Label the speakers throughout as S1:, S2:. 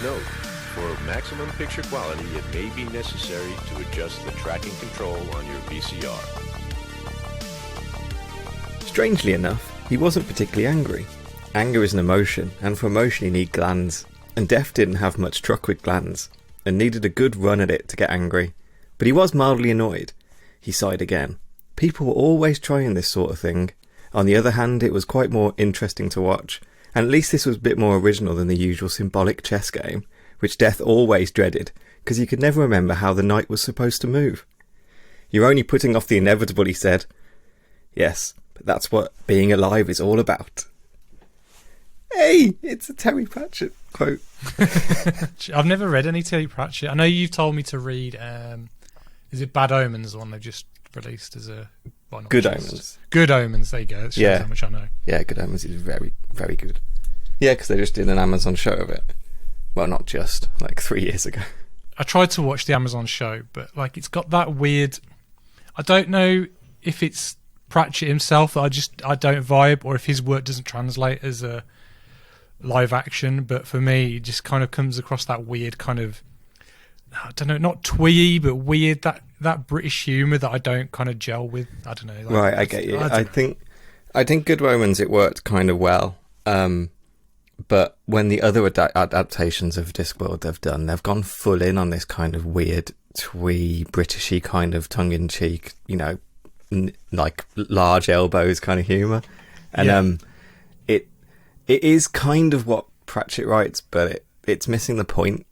S1: Please note, for maximum picture quality, it may be necessary to adjust the tracking control on your VCR.
S2: Strangely enough, he wasn't particularly angry. Anger is an emotion, and for emotion you need glands, and Death didn't have much truck with glands, and needed a good run at it to get angry. But he was mildly annoyed. He sighed again. People were always trying this sort of thing. On the other hand, it was quite more interesting to watch, and at least this was a bit more original than the usual symbolic chess game, which Death always dreaded, because he could never remember how the knight was supposed to move. "You're only putting off the inevitable," he said. "Yes, but that's what being alive is all about." Hey, it's a Terry Pratchett quote.
S3: I've never read any Terry Pratchett. I know you've told me to read, is it Bad Omens, the one they've just released as a... Well,
S2: Good Omens.
S3: Good Omens, there you go. That shows how much I know.
S2: Yeah, Good Omens is very, very good. Yeah, because they just did an Amazon show of it. Well, not just, like 3 years ago.
S3: I tried to watch the Amazon show, but like it's got that weird... I don't know if it's Pratchett himself that I don't vibe, or if his work doesn't translate as a live action, but for me it just kind of comes across that weird kind of, I don't know, not twee, but weird, that British humour that I don't kind of gel with. I don't know. Like,
S2: right, I get you. I think Good Omens, it worked kind of well. But when the other adaptations of Discworld they've gone full in on this kind of weird twee, Britishy kind of tongue-in-cheek, like large elbows kind of humour. And it is kind of what Pratchett writes, but it's missing the point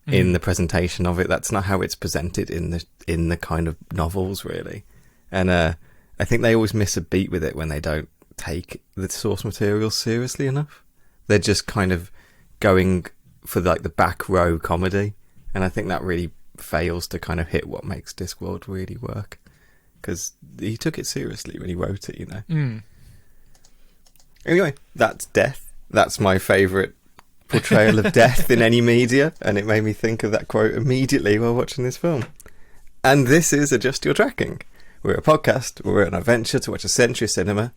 S2: in the presentation of it. That's not how it's presented in the kind of novels, really. And I think they always miss a beat with it when they don't take the source material seriously enough. They're just kind of going for like the back row comedy, and I think that really fails to kind of hit what makes Discworld really work, because he took it seriously when he wrote it, Anyway, that's Death. That's my favourite portrayal of death in any media, and it made me think of that quote immediately while watching this film. And this is Adjust Your Tracking. We're a podcast, we're an adventure to watch a century of cinema,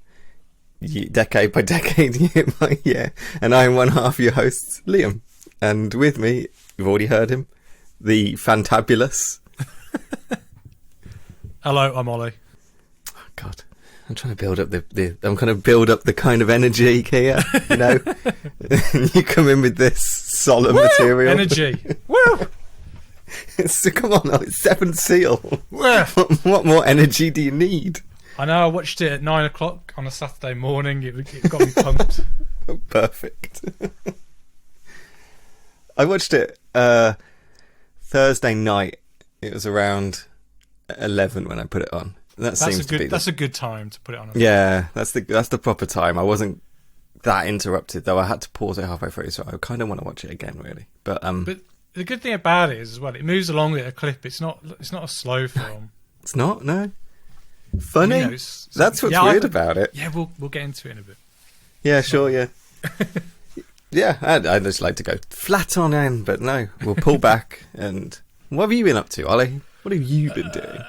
S2: decade by decade, year by year, and I'm one half your host, Liam. And with me, you've already heard him, the fantabulous...
S3: Hello, I'm Ollie.
S2: Oh, God. I'm trying to build up I'm going to build up the kind of energy here, You come in with this solemn material.
S3: Energy. Woo!
S2: Come on, it's Seventh Seal. What more energy do you need?
S3: I know, I watched it at 9 o'clock on a Saturday morning. It got me pumped.
S2: Perfect. I watched it Thursday night. It was around 11 when I put it on. That's
S3: a good time to put it on.
S2: Yeah, that's the proper time. I wasn't that interrupted, though. I had to pause it halfway through, so I kind of want to watch it again, really. But
S3: the good thing about it is, as well, it moves along at a clip. It's not a slow film.
S2: It's not, no. Funny. That's what's weird about it.
S3: Yeah, we'll get into it in a bit.
S2: Yeah, sure. Yeah. Yeah, I'd just like to go flat on end, but no, we'll pull back. And what have you been up to, Ollie? What have you been doing?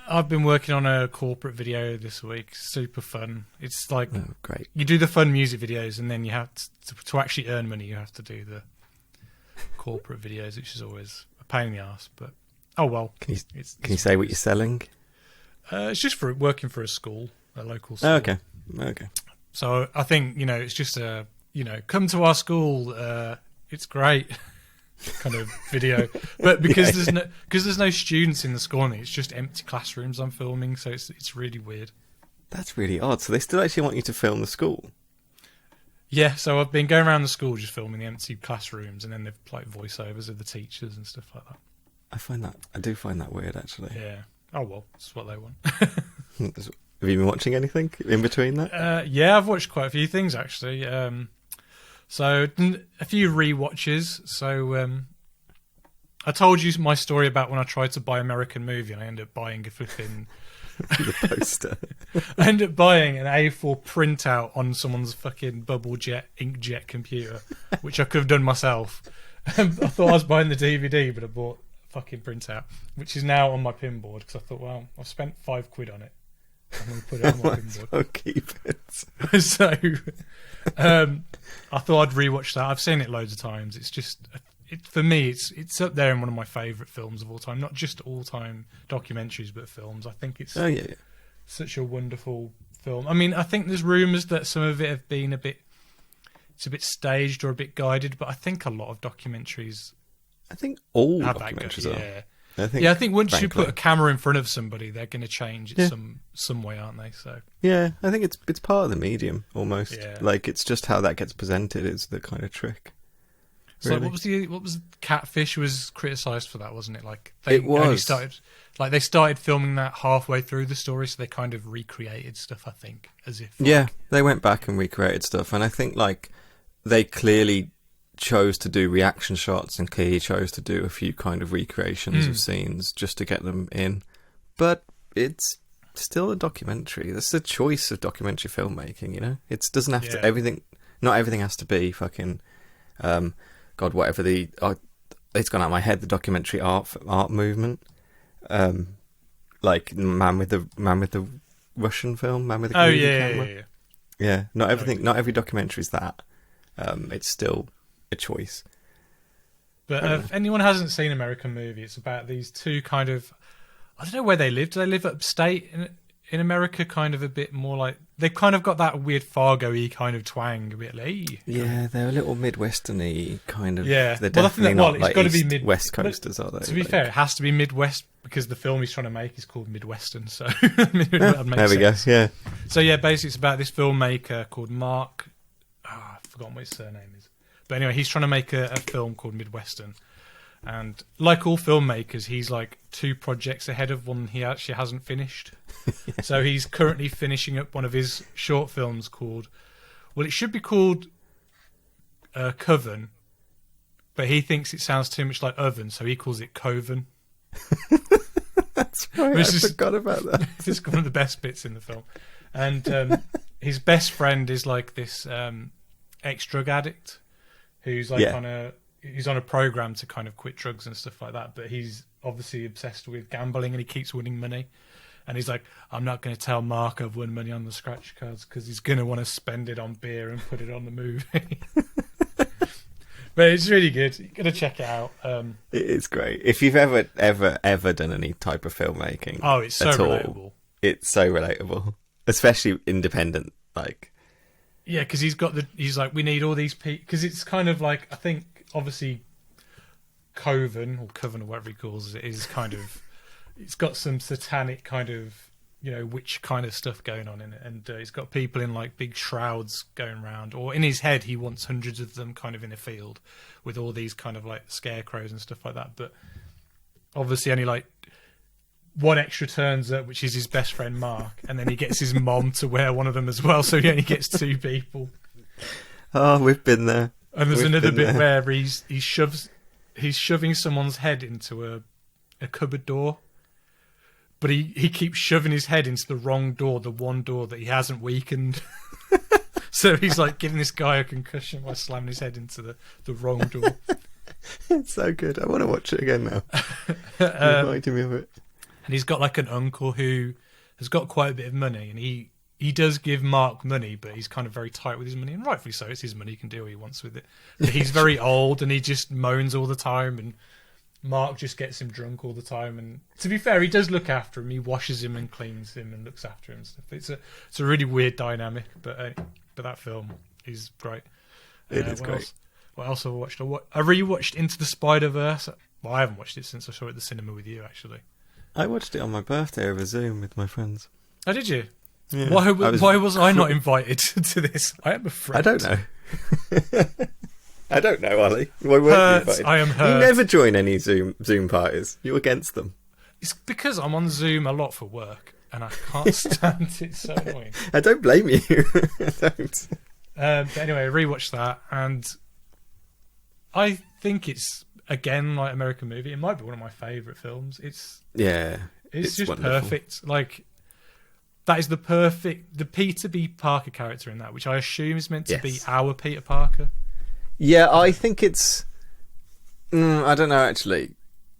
S3: I've been working on a corporate video this week. Super fun. It's like
S2: great.
S3: You do the fun music videos, and then you have to actually earn money. You have to do the corporate videos, which is always a pain in the ass. But oh well.
S2: Can you say what you're selling?
S3: It's just for working for a school, a local school.
S2: Oh, okay.
S3: So I think it's just come to our school. It's great. Kind of video, but because there's no students in the school, and it's just empty classrooms I'm filming, so it's really weird.
S2: That's really odd. So they still actually want you to film the school?
S3: Yeah, so I've been going around the school just filming the empty classrooms, and then they've like voiceovers of the teachers and stuff like that.
S2: I do find that weird, actually.
S3: Yeah. Oh well, that's what they want.
S2: Have you been watching anything in between that?
S3: Yeah, I've watched quite a few things actually. So a few re-watches. So I told you my story about when I tried to buy American Movie and I ended up buying a flipping
S2: the poster.
S3: I ended up buying an A4 printout on someone's fucking bubble jet inkjet computer, which I could have done myself. I thought I was buying the DVD, but I bought a fucking printout, which is now on my pinboard because I thought, well, I've spent £5 on it. I'm going to put it on my pinboard.
S2: I'll keep it.
S3: So I thought I'd rewatch that. I've seen it loads of times. for me, it's up there in one of my favourite films of all time. Not just all-time documentaries, but films. I think it's such a wonderful film. I mean, I think there's rumours that some of it have been a bit staged or a bit guided, but I think a lot of documentaries.
S2: I think all
S3: have
S2: documentaries
S3: that,
S2: are.
S3: I think once you put a camera in front of somebody, they're going to change it some way, aren't they? So
S2: yeah, I think it's part of the medium almost.
S3: Yeah.
S2: Like it's just how that gets presented is the kind of trick.
S3: So
S2: Really.
S3: what was Catfish was criticised for that, wasn't it? Like
S2: It was.
S3: They started filming that halfway through the story, so they kind of recreated stuff. I think as if
S2: they went back and recreated stuff, and I think like they clearly chose to do reaction shots and clearly chose to do a few kind of recreations of scenes just to get them in, but it's still a documentary. That's the choice of documentary filmmaking, you know. It doesn't have to not everything has to be fucking God, whatever it's gone out of my head, the documentary art movement, like man with the Russian film, man with the camera. Yeah. Not every documentary is that. It's still a choice.
S3: But if anyone hasn't seen American Movie, it's about these two kind of, I don't know where they live. Do they live upstate in America? Kind of a bit more like, they've kind of got that weird Fargo-y kind of twang, a bit like.
S2: Yeah, they're a little Midwestern-y kind of.
S3: Yeah,
S2: they're definitely not like
S3: got to be
S2: West Coasters, are they?
S3: To be fair, it has to be Midwest because the film he's trying to make is called Midwestern. So that makes
S2: there we
S3: sense.
S2: go. Yeah.
S3: So yeah, basically it's about this filmmaker called Mark. I've forgotten what his surname is. But anyway, he's trying to make a film called Midwestern. And like all filmmakers, he's like 2 projects ahead of one he actually hasn't finished. So he's currently finishing up one of his short films called, well, it should be called Coven, but he thinks it sounds too much like oven, so he calls it Coven.
S2: That's right, I forgot about that.
S3: It's one of the best bits in the film. And his best friend is like this ex-drug addict who's like he's on a program to kind of quit drugs and stuff like that, but he's obviously obsessed with gambling and he keeps winning money. And he's like, I'm not going to tell Mark I've won money on the scratch cards because he's going to want to spend it on beer and put it on the movie. But it's really good. You've got to check it out.
S2: It is great. If you've ever done any type of filmmaking,
S3: it's so relatable.
S2: It's so relatable, especially independent. Like,
S3: yeah, because he's like, we need all these people, because it's kind of like, I think obviously Coven or whatever he calls it is kind of, it's got some satanic kind of, you know, witch kind of stuff going on in it, and he's got people in like big shrouds going around, or in his head he wants hundreds of them kind of in a field with all these kind of like scarecrows and stuff like that, but obviously only like one extra turns up, which is his best friend Mark, and then he gets his mom to wear one of them as well, so he only gets 2 people.
S2: Oh, we've been there.
S3: And there's another bit where he's shoving someone's head into a cupboard door, but he keeps shoving his head into the wrong door, the one door that he hasn't weakened. So he's like giving this guy a concussion by slamming his head into the wrong door.
S2: It's so good. I want to watch it again now. You're reminding me of it.
S3: And he's got like an uncle who has got quite a bit of money, and he does give Mark money, but he's kind of very tight with his money, and rightfully so. It's his money; he can do what he wants with it. But he's very old, and he just moans all the time, and Mark just gets him drunk all the time. And to be fair, he does look after him. He washes him and cleans him and looks after him and stuff. It's a really weird dynamic, but that film is great.
S2: It is great.
S3: What else have I watched? I rewatched Into the Spider-Verse. Well, I haven't watched it since I saw it at the cinema with you, actually.
S2: I watched it on my birthday over Zoom with my friends.
S3: Oh, did you?
S2: Yeah.
S3: Why was I not invited to this? I am a friend.
S2: I don't know. I don't know, Ollie. Why weren't you invited?
S3: I am hurt.
S2: You never join any Zoom parties. You're against them.
S3: It's because I'm on Zoom a lot for work, and I can't stand it. It's so annoying.
S2: I don't blame you. I don't.
S3: But anyway, I rewatched that, and I think it's, again, like American Movie. It might be one of my favourite films. It's just wonderful. Perfect. Like, that is the Peter B. Parker character in that, which I assume is meant to be our Peter Parker.
S2: Yeah, I think it's... I don't know, actually.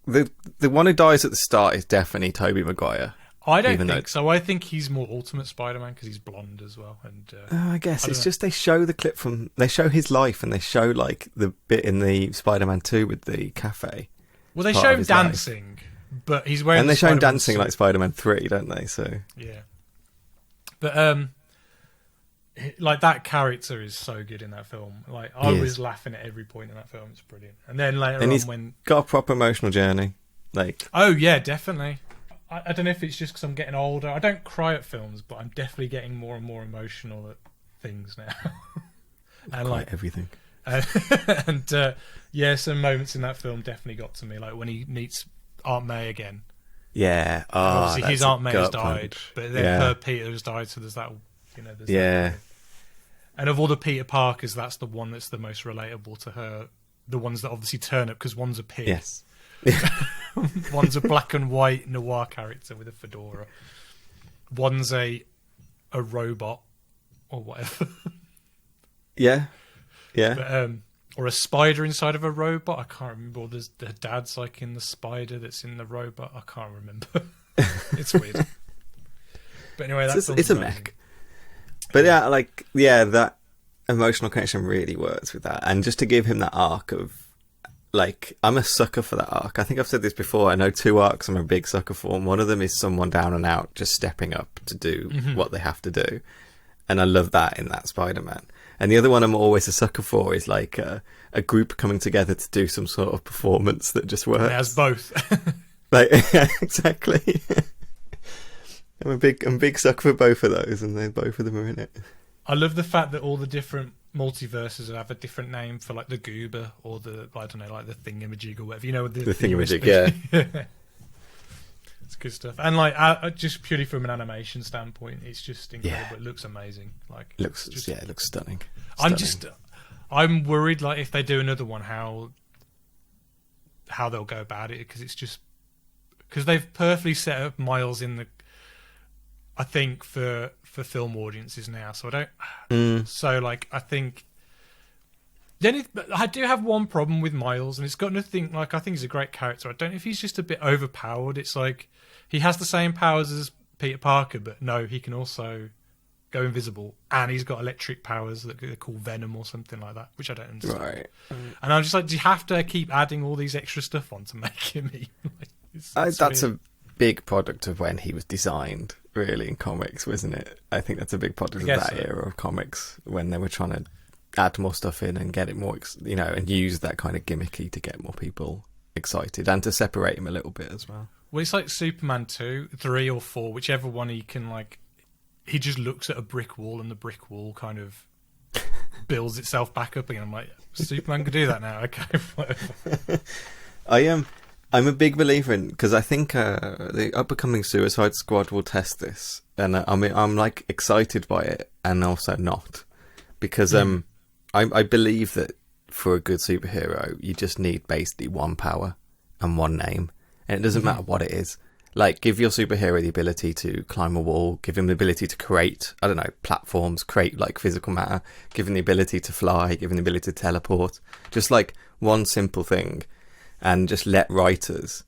S2: The one who dies at the start is definitely Tobey Maguire.
S3: I don't think so. I think he's more Ultimate Spider-Man because he's blonde as well. And
S2: I guess it's just they show the clip they show his life, and they show like the bit in the Spider-Man 2 with the cafe.
S3: Well, they show him dancing, but he's wearing.
S2: And they show him
S3: Spider-Man
S2: dancing
S3: suit.
S2: like Spider-Man 3, don't they? So
S3: yeah, but like that character is so good in that film. Like I was laughing at every point in that film. It's brilliant. And then later on, when
S2: got a proper emotional journey, like
S3: oh yeah, definitely. I don't know if it's just because I'm getting older. I don't cry at films, but I'm definitely getting more and more emotional at things now. And like
S2: everything.
S3: And yeah, some moments in that film definitely got to me. Like when he meets Aunt May again.
S2: Yeah. Oh,
S3: obviously his Aunt May has died,
S2: punch.
S3: but then her Peter has died. So there's that. There's
S2: yeah.
S3: That. And of all the Peter Parkers, that's the one that's the most relatable to her. The ones that obviously turn up because one's a pig.
S2: Yes.
S3: One's a black and white noir character with a fedora. One's a robot or whatever.
S2: Yeah.
S3: But, or a spider inside of a robot. I can't remember. Or there's the dad's like in the spider that's in the robot. I can't remember. It's weird. But anyway,
S2: it's a mech. But that emotional connection really works with that. And just to give him that arc of, like, I'm a sucker for that arc. I think I've said this before. I know 2 arcs I'm a big sucker for. And one of them is someone down and out just stepping up to do what they have to do. And I love that in that Spider-Man. And the other one I'm always a sucker for is like a group coming together to do some sort of performance that just works.
S3: It has both.
S2: Like, yeah, exactly. I'm a big sucker for both of those, and both of them are in it.
S3: I love the fact that all the different multiverses have a different name for like the goober or the like the thingamajig or whatever. The
S2: thingamajig,
S3: yeah. It's good stuff, and like just purely from an animation standpoint, it's just incredible.
S2: Yeah.
S3: It looks amazing. Like
S2: it looks stunning.
S3: I'm worried like if they do another one, how they'll go about it, because they've perfectly set up Miles in the. I think for film audiences now, so I don't. So like I think. Then I do have one problem with Miles, and it's got nothing. Like I think he's a great character. I don't know if he's just a bit overpowered. It's like he has the same powers as Peter Parker, but no, he can also go invisible, and he's got electric powers that they're called Venom or something like that, which I don't understand.
S2: Right.
S3: And I'm just like, do you have to keep adding all these extra stuff on to make him?
S2: That's a big product of when he was designed, really, in comics, wasn't it? I think that's a big product of that era of comics when they were trying to add more stuff in and get it more, and use that kind of gimmicky to get more people excited and to separate him a little bit as well.
S3: Well, it's like Superman 2, 3 or 4, whichever one he can, like, he just looks at a brick wall and the brick wall kind of builds itself back up again. I'm like, Superman can do that now. Okay, whatever.
S2: I'm a big believer in, because I think the up-and-coming Suicide Squad will test this, and I'm like excited by it and also not, because I believe that for a good superhero you just need basically one power and one name, and it doesn't matter what it is. Like, give your superhero the ability to climb a wall, give him the ability to create, I don't know, platforms, create like physical matter, give him the ability to fly, give him the ability to teleport, just like one simple thing. And just let writers,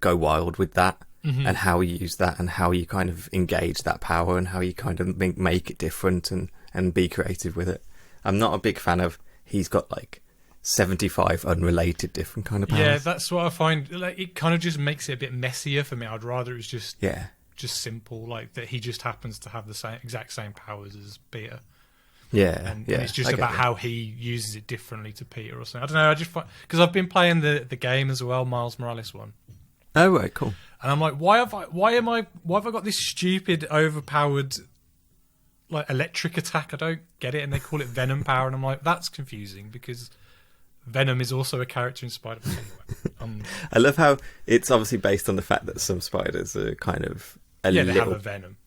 S2: go wild with that, and how you use that, and how you kind of engage that power, and how you kind of make it different and be creative with it. I'm not a big fan of he's got like 75 unrelated different kind of powers.
S3: Yeah, that's what I find. Like, it kind of just makes it a bit messier for me. I'd rather it was just simple, like that he just happens to have the exact same powers as Peter.
S2: Yeah,
S3: and it's just about how he uses it differently to Peter or something. I don't know. I just because I've been playing the game as well, Miles Morales one.
S2: Oh right, cool.
S3: And I'm like, why have I got this stupid overpowered like electric attack? I don't get it. And they call it Venom power, and I'm like, that's confusing because Venom is also a character in Spider-Man. Anyway,
S2: I love how it's obviously based on the fact that some spiders are kind of
S3: they have a venom.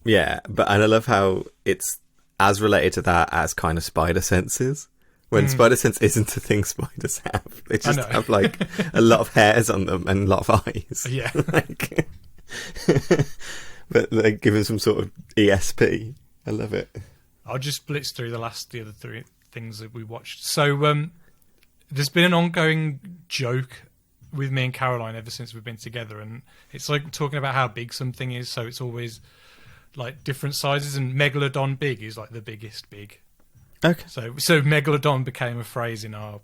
S2: Yeah, and I love how it's as related to that as kind of spider senses. When spider sense isn't a thing spiders have. They just have like a lot of hairs on them and a lot of eyes.
S3: Yeah.
S2: But they give them some sort of ESP. I love it.
S3: I'll just blitz through the other 3 things that we watched. So there's been an ongoing joke with me and Caroline ever since we've been together, and it's like talking about how big something is. So it's always like different sizes, and megalodon big is like the biggest big.
S2: Okay.
S3: So megalodon became a phrase in our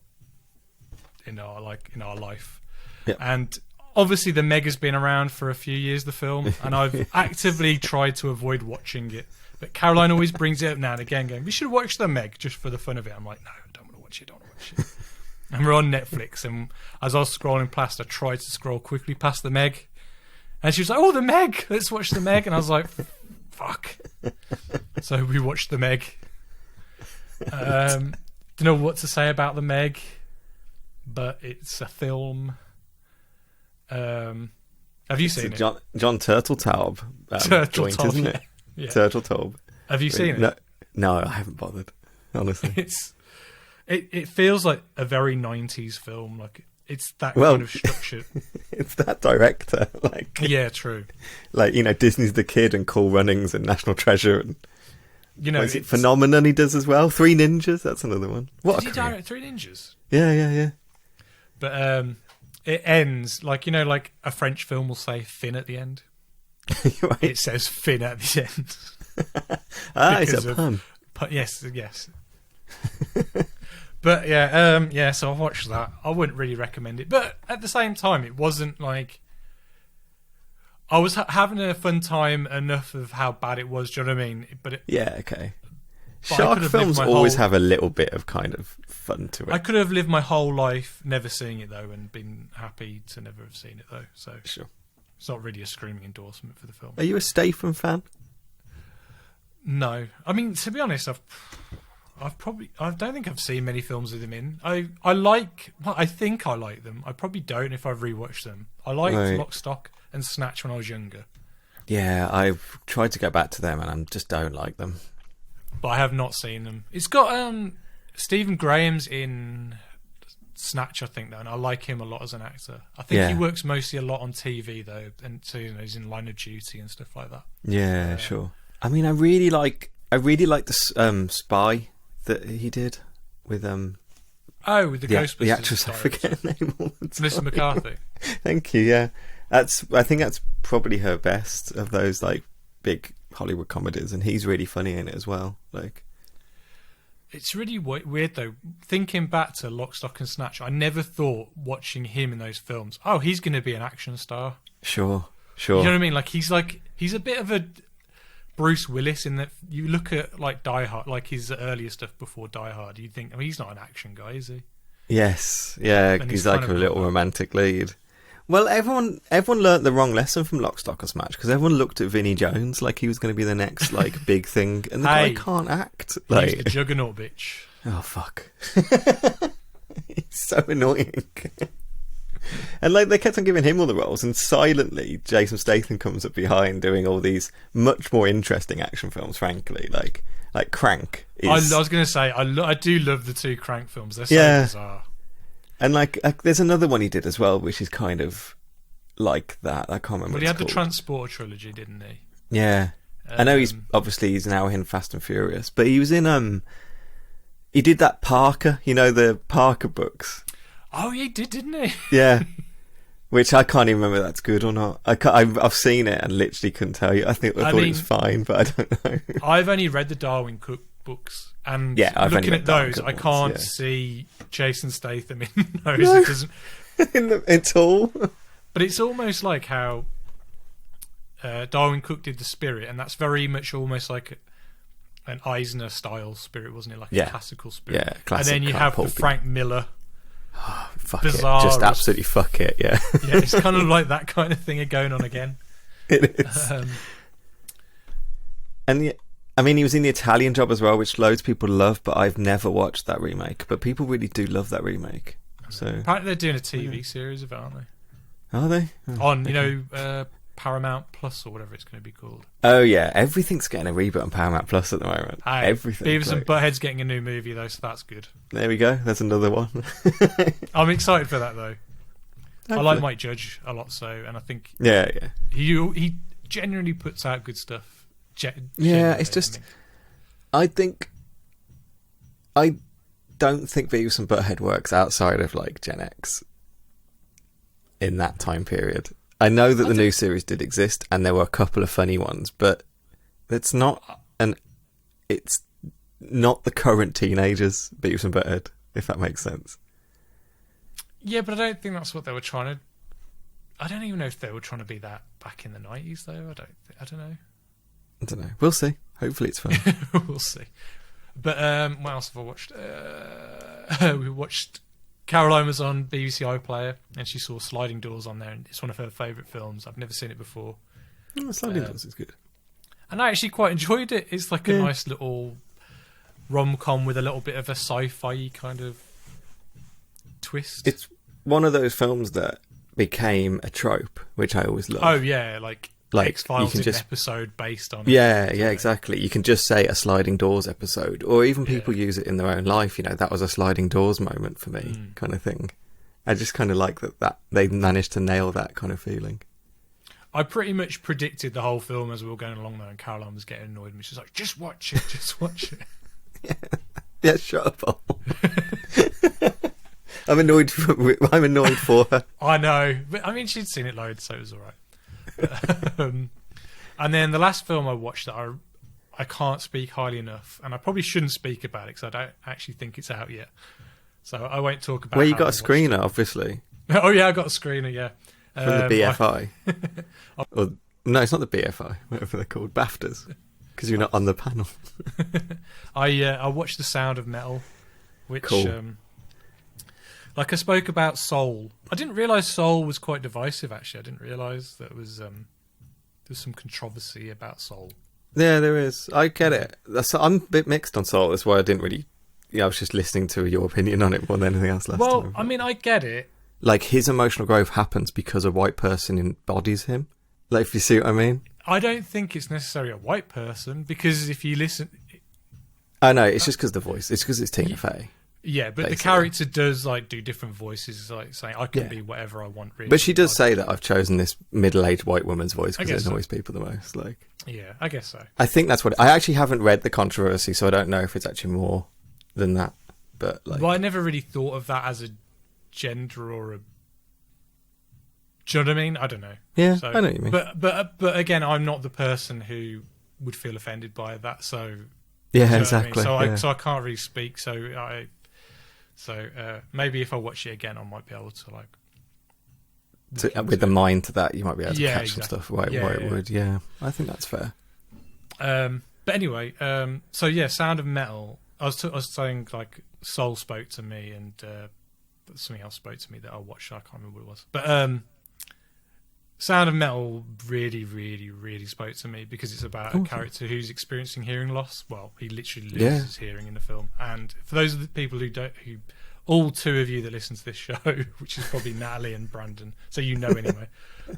S3: life,
S2: Yeah.
S3: and obviously the Meg has been around for a few years, the film, and I've actively tried to avoid watching it. But Caroline always brings it up now and again, going, "We should watch the Meg just for the fun of it." I'm like, "No, I don't want to watch it. And we're on Netflix, and as I was scrolling past, I tried to scroll quickly past the Meg, and she was like, "Oh, the Meg! Let's watch the Meg." And I was like, "Fuck!" So we watched the Meg. Don't know what to say about the Meg, but it's a film. Have you seen it?
S2: John Turteltaub joint,
S3: Turteltaub,
S2: isn't it?
S3: Yeah.
S2: Turteltaub.
S3: Have you seen
S2: No,
S3: it?
S2: no, I haven't bothered. Honestly,
S3: it feels like a very 90s film. Like it's that kind of structure.
S2: It's that director. Like,
S3: yeah, true.
S2: Like, you know, Disney's The Kid and Cool Runnings and National Treasure and
S3: you know,
S2: is it Phenomenon he does as well? Three Ninjas, that's another one. What
S3: did he direct Three Ninjas?
S2: Yeah.
S3: But it ends like, you know, like a French film will say "fin" at the end.
S2: Right.
S3: It says "fin" at the end.
S2: It's a pun.
S3: Yes. But yeah, so I watched that. I wouldn't really recommend it, but at the same time, it wasn't like I was having a fun time enough of how bad it was. Do you know what I mean?
S2: Yeah, okay.
S3: But
S2: Shark films always have a little bit of kind of fun to it.
S3: I could have lived my whole life never seeing it though, and been happy to never have seen it though. So
S2: sure,
S3: it's not really a screaming endorsement for the film.
S2: Are you a Statham fan?
S3: No, I mean, to be honest, I don't think I've seen many films with him in. I think I like them. I probably don't if I've rewatched them. I liked Lock, Stock and Snatch when I was younger.
S2: Yeah, I've tried to go back to them and I just don't like them.
S3: But I have not seen them. It's got Stephen Graham's in Snatch, I think, though, and I like him a lot as an actor. I think he works mostly a lot on TV though, and so, you know, he's in Line of Duty and stuff like that.
S2: Yeah, sure. I mean, I really like the Spy that he did with
S3: with the Ghostbusters.
S2: The actress, I forget her name all the time.
S3: Melissa McCarthy.
S2: Thank you. Yeah, I think that's probably her best of those like big Hollywood comedies, and he's really funny in it as well. Like,
S3: it's really weird though. Thinking back to Lock, Stock and Snatch, I never thought watching him in those films, oh, he's going to be an action star.
S2: Sure.
S3: You know what I mean? Like he's a bit of a Bruce Willis in that you look at like Die Hard, like his earlier stuff before Die Hard, you think, I mean, he's not an action guy, is he?
S2: Yes, yeah, he's like a little romantic lead. Well, everyone learnt the wrong lesson from Lock, Stock and Smash because everyone looked at Vinnie Jones like he was going to be the next like big thing, and the guy can't act. Like,
S3: he's the juggernaut, bitch.
S2: Oh fuck! He's so annoying. And like they kept on giving him all the roles, and silently Jason Statham comes up behind doing all these much more interesting action films. Frankly, like Crank.
S3: I was going to say I do love the two Crank films. They're so bizarre.
S2: And like there's another one he did as well, which is kind of like that. I can't remember.
S3: Well,
S2: what
S3: he had the
S2: called.
S3: Transporter trilogy, didn't he?
S2: Yeah, I know he's now in Fast and Furious, but he was in he did that Parker, you know, the Parker books.
S3: Oh, he did, didn't he?
S2: Yeah, which I can't even remember if that's good or not. I've seen it and literally couldn't tell you. I thought it was fine, but I don't know. I've
S3: only read the Darwin Cook books, and
S2: I've
S3: looking at those, I can't see Jason Statham in those. No. It doesn't.
S2: It's all.
S3: But it's almost like how Darwin Cook did The Spirit, and that's very much almost like an Eisner style Spirit, wasn't it? Like a classical Spirit.
S2: Yeah, classic.
S3: And then you have the Frank Miller.
S2: Oh, fuck
S3: bizarre,
S2: it. Just absolutely fuck it, yeah.
S3: Yeah, it's kind of like that kind of thing going on again.
S2: It is. And I mean, he was in The Italian Job as well, which loads of people love, but I've never watched that remake. But people really do love that remake. So
S3: apparently they're doing a TV series of it, aren't they?
S2: Are they? Oh,
S3: on, you know, Paramount Plus or whatever it's going to be called.
S2: Oh yeah, everything's getting a reboot on Paramount Plus at the moment. Everything.
S3: Beavis and Butthead's getting a new movie though, so that's good.
S2: There we go. There's another one.
S3: I'm excited for that though.
S2: Hopefully.
S3: I like Mike Judge a lot, so, and I think he genuinely puts out good stuff.
S2: It's just I don't think Beavis and Butthead works outside of like Gen X. in that time period. I know that the new series did exist, and there were a couple of funny ones, but it's not the current teenagers, Beavis and Butthead, if that makes sense.
S3: Yeah, but I don't think that's what they were trying to... I don't even know if they were trying to be that back in the 90s, though. I don't know.
S2: We'll see. Hopefully it's fun.
S3: We'll see. But what else have I watched? We watched... Caroline was on BBC iPlayer, and she saw Sliding Doors on there, and it's one of her favourite films. I've never seen it before.
S2: Oh, Sliding Doors is good.
S3: And I actually quite enjoyed it. It's like a nice little rom-com with a little bit of a sci-fi kind of twist.
S2: It's one of those films that became a trope, which I always love.
S3: Oh, yeah, like X-Files is an episode based on it.
S2: Yeah, exactly. You can just say a Sliding Doors episode, or even people use it in their own life. You know, that was a Sliding Doors moment for me, kind of thing. I just kind of like that they managed to nail that kind of feeling.
S3: I pretty much predicted the whole film as we were going along there, and Caroline was getting annoyed, and she's like, just watch it, just watch it.
S2: Yeah, shut up. I'm annoyed for her.
S3: I know, but I mean, she'd seen it loads, so it was all right. And then the last film I watched that I can't speak highly enough, and I probably shouldn't speak about it because I don't actually think it's out yet, so I won't talk about it.
S2: Well, you got a screener, obviously.
S3: Oh yeah, I got a screener, yeah.
S2: From the BFI. Or, no, it's not the BFI, whatever they're called, BAFTAs, because you're not on the panel.
S3: I watched The Sound of Metal, which
S2: cool.
S3: Like I spoke about Soul. I didn't realise Soul was quite divisive, actually. I didn't realise that there was some controversy about Soul.
S2: Yeah, there is. I get it. I'm a bit mixed on Soul. That's why I didn't really... I was just listening to your opinion on it more than anything else last time.
S3: Well, I mean, I get it.
S2: Like, his emotional growth happens because a white person embodies him. Like, if you see what I mean?
S3: I don't think it's necessarily a white person, because if you listen...
S2: I know, it's just because the voice. It's because it's Tina Fey.
S3: Yeah, but basically. The character does like do different voices, like saying I can be whatever I want. Really,
S2: but she does say that I've chosen this middle-aged white woman's voice because it annoys people the most. Like,
S3: yeah, I guess so.
S2: I think that's what I actually haven't read the controversy, so I don't know if it's actually more than that. But like,
S3: well, I never really thought of that as a gender or a. Do you know what I mean? I don't know.
S2: Yeah, I know what you mean.
S3: But again, I'm not the person who would feel offended by that. So
S2: yeah, exactly.
S3: I mean? So I can't really speak. So maybe if I watch it again, I might be able to like...
S2: with the mind to that, you might be able to catch some stuff why it would. Yeah, I think that's fair.
S3: But anyway, so yeah, Sound of Metal. I was saying like Soul spoke to me, and something else spoke to me that I watched. I can't remember what it was. But Sound of Metal really, really, really spoke to me because it's about a character who's experiencing hearing loss. Well, he literally loses hearing in the film. And for those of the people who all two of you that listen to this show, which is probably Natalie and Brandon, so you know anyway.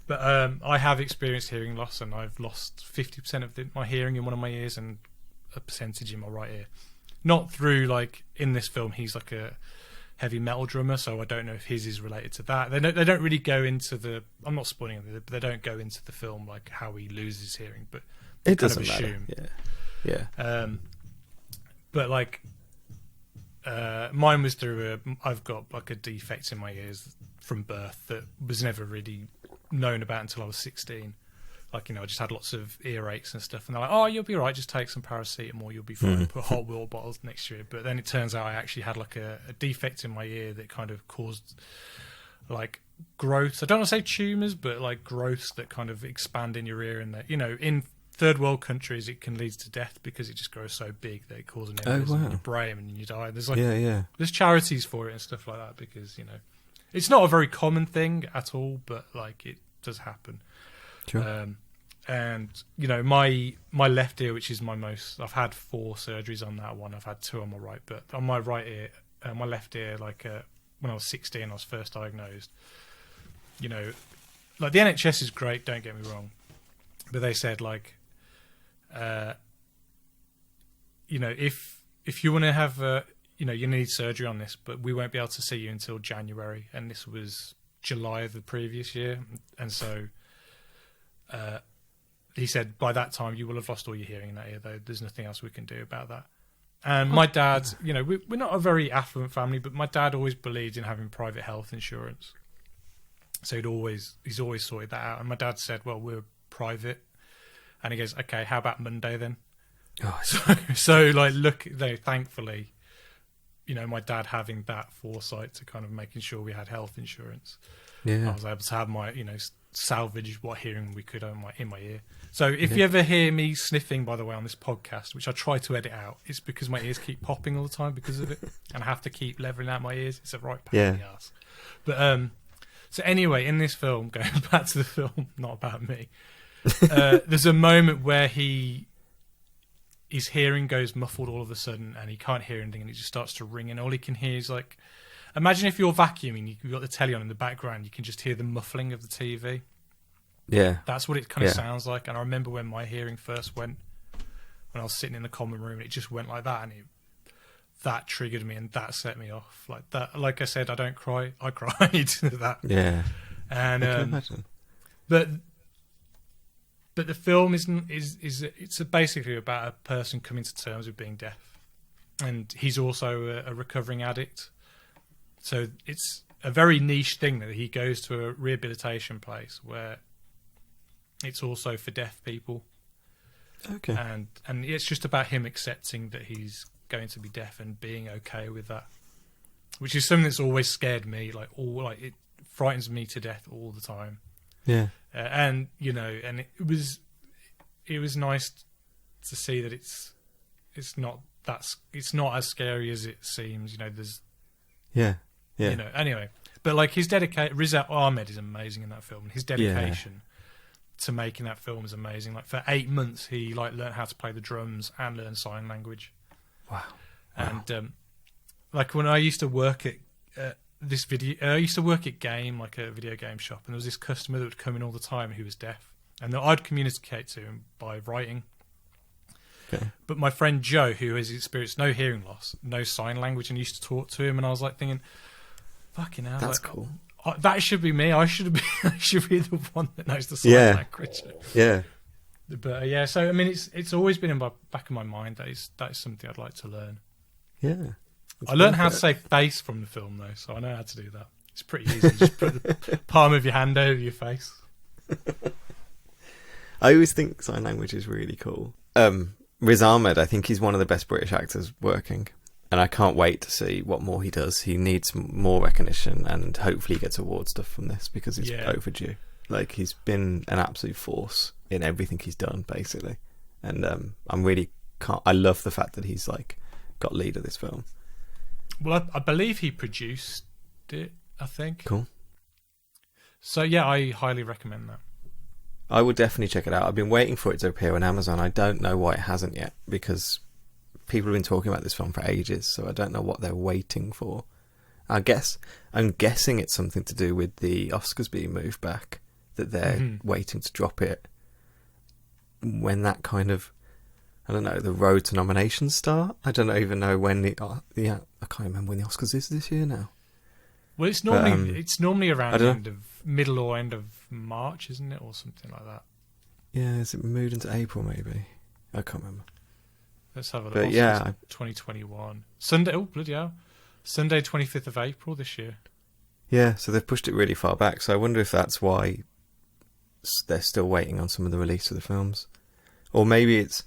S3: But I have experienced hearing loss, and I've lost 50% of my hearing in one of my ears and a percentage in my right ear. Not through like in this film, he's like a heavy metal drummer, so I don't know if his is related to that. They don't really go into the... I'm not spoiling it, but they don't go into the film like how he loses hearing, but
S2: it doesn't matter. Yeah.
S3: But like mine was through I've got like a defect in my ears from birth that was never really known about until I was 16. Like, you know, I just had lots of earaches and stuff, and they're like, oh, you'll be all right, just take some paracetamol, you'll be fine, put hot water bottles next to it. But then it turns out I actually had like a defect in my ear that kind of caused like growths. I don't want to say tumours, but like growths that kind of expand in your ear, and that, you know, in third world countries it can lead to death because it just grows so big that it causes an embolism in your brain and you die. There's like there's charities for it and stuff like that, because, you know, it's not a very common thing at all, but like it does happen.
S2: Sure.
S3: And you know, my left ear, which is my most, I've had 4 surgeries on that one. I've had 2 on my right, but on my right ear, my left ear, like when I was 16, I was first diagnosed. You know, like the NHS is great, don't get me wrong, but they said like, you know, if you want to have, you know, you need surgery on this, but we won't be able to see you until January, and this was July of the previous year, and so. He said, by that time, you will have lost all your hearing in that ear, though. There's nothing else we can do about that. And my dad, you know, we're not a very affluent family, but my dad always believed in having private health insurance. So he's always sorted that out. And my dad said, well, we're private. And he goes, okay, how about Monday then?
S2: Oh,
S3: So like, look, though, thankfully, you know, my dad having that foresight to kind of making sure we had health insurance.
S2: yeah.
S3: I was able to have my, you know, salvage what hearing we could in my ear. So if you ever hear me sniffing, by the way, on this podcast, which I try to edit out, it's because my ears keep popping all the time because of it, and I have to keep leveling out my ears. It's a right pain in the ass. But so anyway, in this film, going back to the film, not about me, there's a moment where his hearing goes muffled all of a sudden, and he can't hear anything, and it just starts to ring, and all he can hear is like, imagine if you're vacuuming, you've got the telly on in the background, you can just hear the muffling of the TV.
S2: Yeah.
S3: That's what it kind of sounds like. And I remember when my hearing first went, when I was sitting in the common room, it just went like that, and that triggered me, and that set me off. Like that, like I said, I don't cry. I cried to that.
S2: Yeah.
S3: And
S2: I can imagine.
S3: But the film it's basically about a person coming to terms with being deaf, and he's also a recovering addict. So it's a very niche thing that he goes to a rehabilitation place where it's also for deaf people.
S2: Okay.
S3: And it's just about him accepting that he's going to be deaf and being okay with that, which is something that's always scared me. It frightens me to death all the time.
S2: Yeah.
S3: And you know, and it was nice to see that it's not as scary as it seems. You know, there's
S2: Yeah.
S3: you know. Anyway, but like his dedication, Riz Ahmed is amazing in that film. His dedication to making that film is amazing. Like for 8 months, he like learned how to play the drums and learn sign language.
S2: Wow.
S3: And like when I used to work at I used to work at like a video game shop, and there was this customer that would come in all the time who was deaf, and I'd communicate to him by writing.
S2: Okay.
S3: But my friend Joe, who has experienced no hearing loss, no sign language, and used to talk to him, and I was like thinking, fucking hell,
S2: That's cool.
S3: That should be me. I should be the one that knows the sign language.
S2: Yeah.
S3: But yeah, so I mean, it's always been in the back of my mind that is something I'd like to learn.
S2: Yeah.
S3: I learned how to say face from the film, though, so I know how to do that. It's pretty easy. Just put the palm of your hand over your face.
S2: I always think sign language is really cool. Riz Ahmed, I think he's one of the best British actors working, and I can't wait to see what more he does. He needs more recognition, and hopefully he gets award stuff from this, because it's overdue. Like, he's been an absolute force in everything he's done, basically. And I love the fact that he's like got lead of this film.
S3: Well, I believe he produced it, I think.
S2: Cool.
S3: So yeah, I highly recommend that.
S2: I would definitely check it out. I've been waiting for it to appear on Amazon. I don't know why it hasn't yet, because people have been talking about this film for ages, so I don't know what they're waiting for. I'm guessing it's something to do with the Oscars being moved back, that they're waiting to drop it when that kind of, I don't know, the road to nominations start. I don't even know when I can't remember when the Oscars is this year now.
S3: Well, it's normally around middle or end of March, isn't it, or something like that?
S2: Yeah, is it moved into April maybe? I can't remember.
S3: Let's have a look.
S2: But yeah,
S3: 2021 Sunday. Oh bloody hell! Sunday, 25th of April this year.
S2: Yeah, so they've pushed it really far back. So I wonder if that's why they're still waiting on some of the release of the films, or maybe it's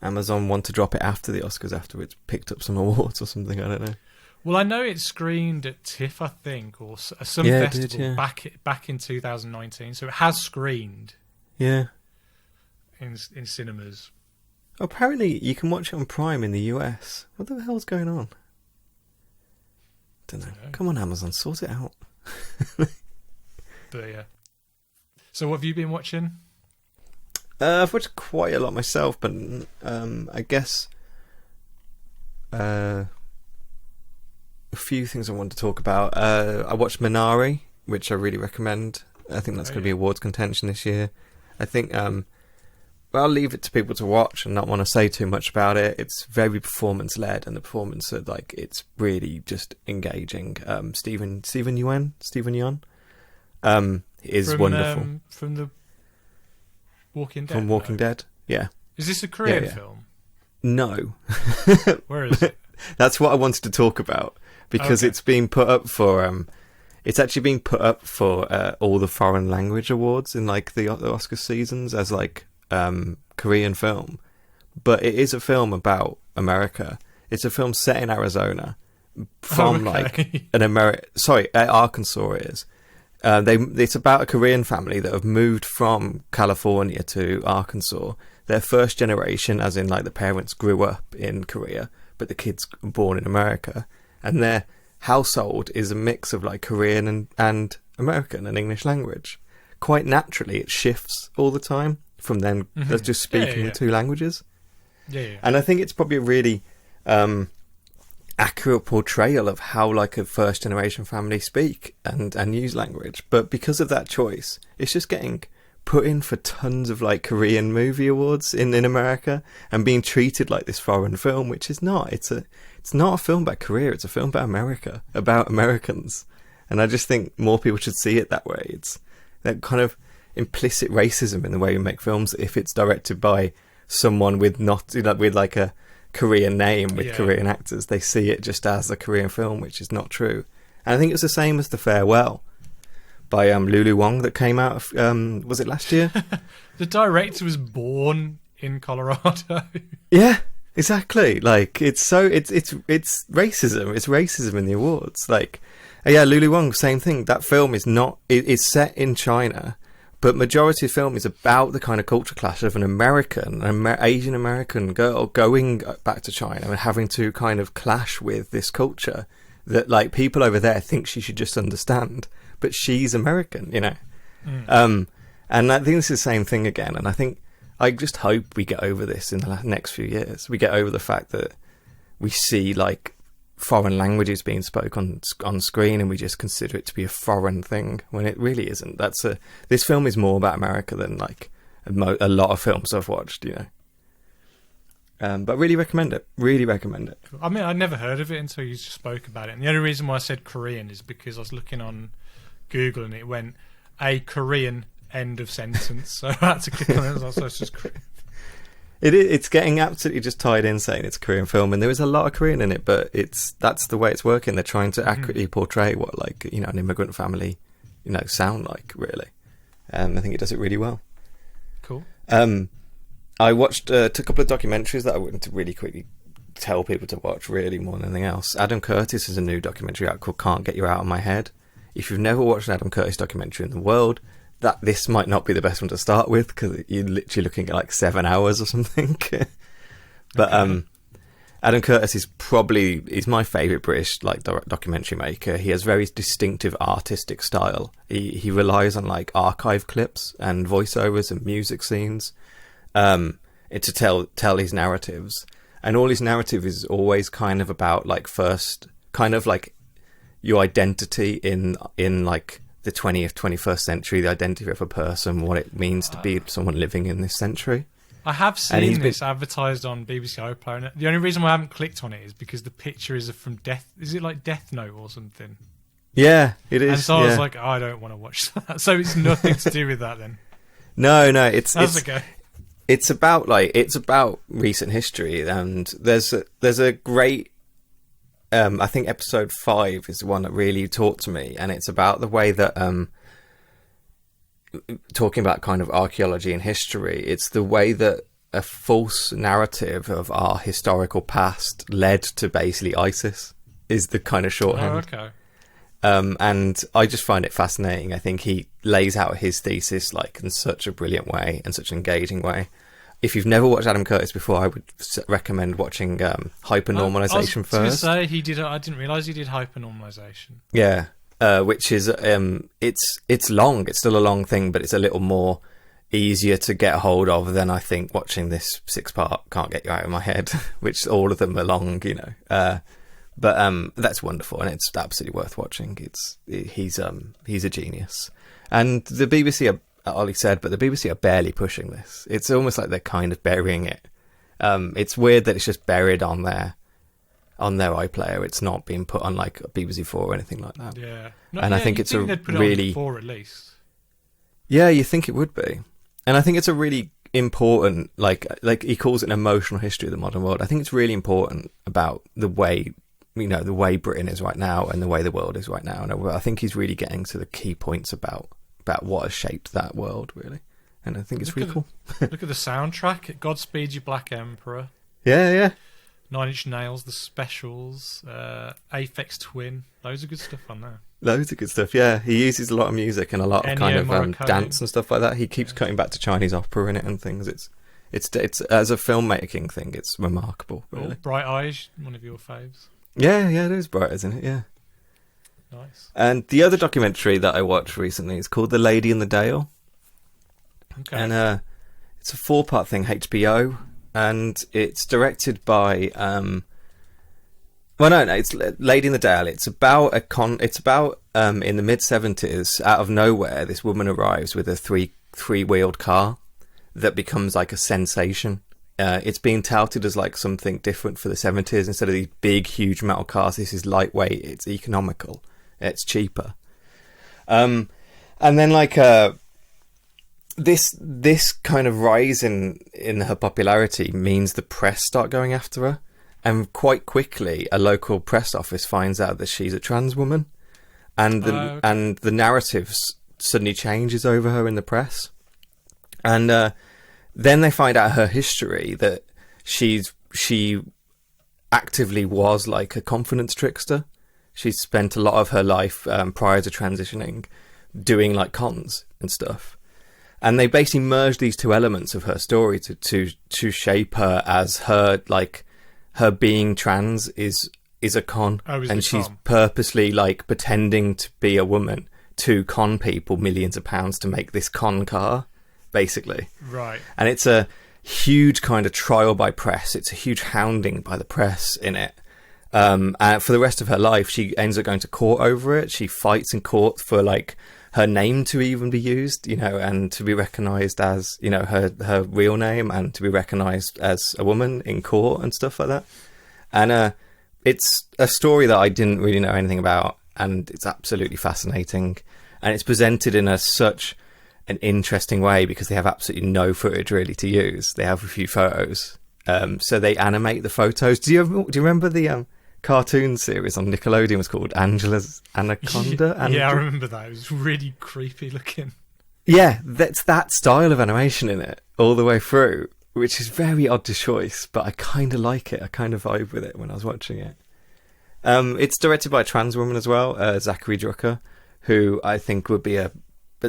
S2: Amazon want to drop it after the Oscars, after it's picked up some awards or something. I don't know.
S3: Well, I know it screened at TIFF, I think, or some festival back in 2019. So it has screened.
S2: Yeah.
S3: In cinemas.
S2: Apparently, you can watch it on Prime in the US. What the hell's going on? Don't know. Come on, Amazon, sort it out.
S3: But yeah. So, what have you been watching?
S2: I've watched quite a lot myself, but I guess a few things I want to talk about. I watched Minari, which I really recommend. I think that's going to be awards contention this year. I think I'll leave it to people to watch and not want to say too much about it. It's very performance led, and the performance it's really just engaging. Stephen Yeun is wonderful.
S3: From the Walking Dead.
S2: From Walking Dead, yeah.
S3: Is this a Korean film?
S2: No.
S3: Where is it?
S2: That's what I wanted to talk about, because it's been put up for it's actually being put up for all the foreign language awards in like the Oscar seasons as like Korean film. But it is a film about America. It's a film set in Arizona from like Arkansas it is. It's about a Korean family that have moved from California to Arkansas. They're first generation, as in like the parents grew up in Korea, but the kids were born in America. And their household is a mix of like Korean and American and English language. Quite naturally, it shifts all the time from them just speaking the two languages.
S3: Yeah.
S2: And I think it's probably a really accurate portrayal of how like a first generation family speak and use language. But because of that choice, it's just getting put in for tons of like Korean movie awards in America and being treated like this foreign film, which is not. It's not a film about Korea, it's a film about America, about Americans. And I just think more people should see it that way. It's that kind of implicit racism in the way we make films. If it's directed by someone with with like a Korean name with Korean actors, they see it just as a Korean film, which is not true. And I think it's the same as The Farewell by Lulu Wang that came out was it last year?
S3: The director was born in Colorado.
S2: Yeah, exactly. Like it's racism. It's racism in the awards. Like Lulu Wang, same thing. That film is not. It's set in China. But majority of film is about the kind of culture clash of an Asian American girl going back to China and having to kind of clash with this culture that like people over there think she should just understand, but she's American, you know. And I think it's the same thing again. And I just hope we get over this in the next few years. We get over the fact that we see like foreign languages being spoken on screen and we just consider it to be a foreign thing when it really isn't. This film is more about America than like a lot of films I've watched, you know. But really recommend it.
S3: I mean, I'd never heard of it until you just spoke about it. And the only reason why I said Korean is because I was looking on Google and it went a Korean end of sentence. So I had to click on it. So it's just Korean.
S2: It's getting absolutely just tied in saying it's a Korean film, and there is a lot of Korean in it, but that's the way it's working. They're trying to accurately portray what like, you know, an immigrant family, you know, sound like, really. I think it does it really well. Cool. I watched a couple of documentaries that I wanted to really quickly tell people to watch, really, more than anything else. Adam Curtis has a new documentary out called Can't Get You Out of My Head. If you've never watched an Adam Curtis documentary in the world, this might not be the best one to start with because you're literally looking at like 7 hours or something. But Adam Curtis is my favourite British like documentary maker. He has very distinctive artistic style. He relies on like archive clips and voiceovers and music scenes to tell his narratives. And all his narrative is always kind of about like first kind of like your identity in like the 20th, 21st century, the identity of a person, what it means to be someone living in this century.
S3: I have seen this advertised on BBC iPlayer, and the only reason why I haven't clicked on it is because the picture is from Death. Is it like Death Note or something?
S2: Yeah, it is.
S3: And so I was like, I don't want to watch that. So it's nothing to do with that then.
S2: No, it's
S3: okay.
S2: It's about recent history, and there's a great. I think episode 5 is the one that really talked to me, and it's about the way that talking about kind of archaeology and history, it's the way that a false narrative of our historical past led to basically ISIS is the kind of shorthand.
S3: Oh, okay.
S2: And I just find it fascinating. I think he lays out his thesis like in such a brilliant way and such an engaging way. If you've never watched Adam Curtis before, I would recommend watching Hypernormalization first.
S3: I was going to say I didn't realise he did Hypernormalization.
S2: Yeah, which is it's long. It's still a long thing, but it's a little more easier to get a hold of than I think watching this 6-part Can't Get You Out of My Head, which all of them are long, you know. But that's wonderful, and it's absolutely worth watching. He's a genius, and the BBC are. Ollie said, but the BBC are barely pushing this. It's almost like they're kind of burying it. It's weird that it's just buried on their iPlayer. It's not being put on like BBC 4 or anything like that.
S3: Yeah,
S2: I think it's
S3: they'd put
S2: really
S3: it on 4 at least.
S2: Yeah, you think it would be, and I think it's a really important like he calls it an emotional history of the modern world. I think it's really important about the way the way Britain is right now and the way the world is right now. And I think he's really getting to the key points about what has shaped that world, really. And I think it's really cool.
S3: Look at the soundtrack. Godspeed You Black Emperor.
S2: Yeah.
S3: 9 Inch Nails, The Specials, Aphex Twin. Loads of good stuff on there.
S2: Loads of good stuff, yeah. He uses a lot of music and a lot of kind of dance and stuff like that. He keeps cutting back to Chinese opera in it and things. It's as a filmmaking thing, it's remarkable, really.
S3: Bright Eyes, one of your faves.
S2: Yeah, it is Bright, isn't it? Yeah.
S3: Nice.
S2: And the other documentary that I watched recently is called The Lady in the Dale.
S3: Okay.
S2: And it's a 4-part thing, HBO, and it's directed by it's Lady in the Dale. It's about in the mid-70s, out of nowhere, this woman arrives with a three-wheeled car that becomes like a sensation. It's being touted as like something different for the 70s. Instead of these big, huge metal cars, this is lightweight, it's economical, it's cheaper. And then like this kind of rise in her popularity means the press start going after her. And quite quickly, a local press office finds out that she's a trans woman. And the narrative suddenly changes over her in the press. And then they find out her history, that she actively was like a confidence trickster. She spent a lot of her life prior to transitioning doing like cons and stuff. And they basically merged these two elements of her story to shape her as her being trans is a con. And she's purposely like pretending to be a woman to con people millions of pounds to make this con car, basically.
S3: Right.
S2: And it's a huge kind of trial by press. It's a huge hounding by the press in it. And for the rest of her life, she ends up going to court over it. She fights in court for like her name to even be used, and to be recognised as, her real name, and to be recognised as a woman in court and stuff like that. And it's a story that I didn't really know anything about, and it's absolutely fascinating. And it's presented in such an interesting way because they have absolutely no footage really to use. They have a few photos, so they animate the photos. Do you remember the cartoon series on Nickelodeon was called Angela's Anaconda?
S3: Yeah, I remember that. It was really creepy looking.
S2: Yeah, that's that style of animation in it all the way through, which is very odd to choice, but I kind of like it. I kind of vibe with it when I was watching it. It's directed by a trans woman as well, Zachary Drucker, who I think would be at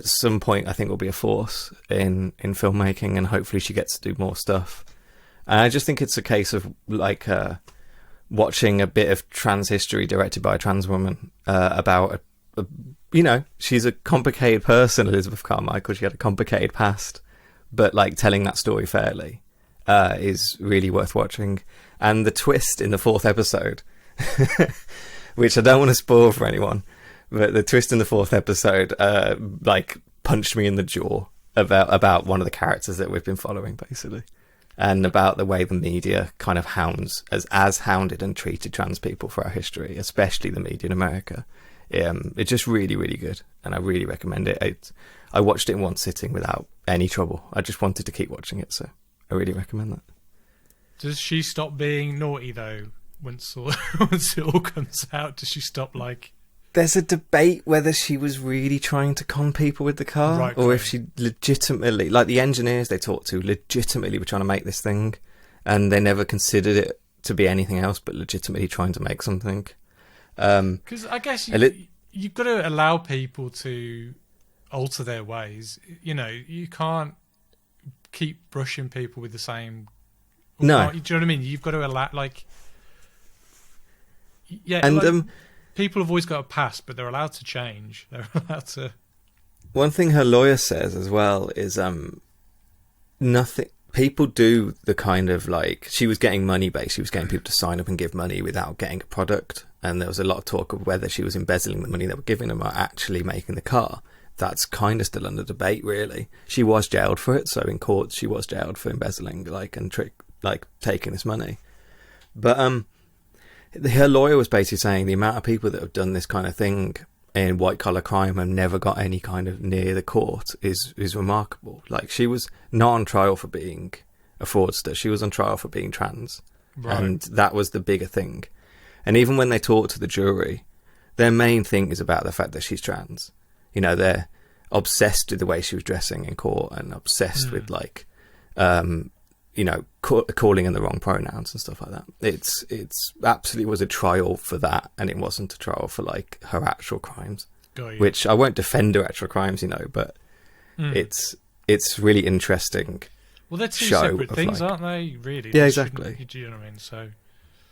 S2: some point will be a force in filmmaking, and hopefully she gets to do more stuff. And I just think it's a case of like watching a bit of trans history directed by a trans woman about she's a complicated person, Elizabeth Carmichael. She had a complicated past, but like telling that story fairly is really worth watching. And the twist in the 4th episode, which I don't want to spoil for anyone, but the twist in the 4th episode punched me in the jaw about one of the characters that we've been following, basically. And about the way the media kind of hounds, as hounded and treated trans people for our history, especially the media in America. It's just really, really good, and I really recommend it. I watched it in one sitting without any trouble. I just wanted to keep watching it, so I really recommend that.
S3: Does she stop being naughty, though, once it all comes out? Does she stop, like...
S2: There's a debate whether she was really trying to con people with the car,
S3: right,
S2: or if she legitimately, like the engineers they talked to, legitimately were trying to make this thing, and they never considered it to be anything else but legitimately trying to make something.
S3: Because I guess you've got to allow people to alter their ways. You can't keep brushing people with the same...
S2: No.
S3: Do you know what I mean? You've got to allow, like... Yeah,
S2: and...
S3: people have always got a past, but they're allowed to change. They're allowed to...
S2: One thing her lawyer says as well is nothing... People do the kind of like... She was getting money based. She was getting people to sign up and give money without getting a product. And there was a lot of talk of whether she was embezzling the money they were giving them or actually making the car. That's kind of still under debate, really. She was jailed for it. So in court, she was jailed for embezzling and taking this money. But... her lawyer was basically saying the amount of people that have done this kind of thing in white-collar crime and never got any kind of near the court is remarkable. Like, she was not on trial for being a fraudster. She was on trial for being trans. Right. And that was the bigger thing. And even when they talk to the jury, their main thing is about the fact that she's trans. You know, they're obsessed with the way she was dressing in court and obsessed with, like, you know, calling in the wrong pronouns and stuff like that. It's absolutely was a trial for that, and it wasn't a trial for, like, her actual crimes. Which I won't defend her actual crimes, you know, but it's really interesting.
S3: Well, they're two separate things, like, aren't they? Really?
S2: Yeah, exactly.
S3: Do you know what I mean? So,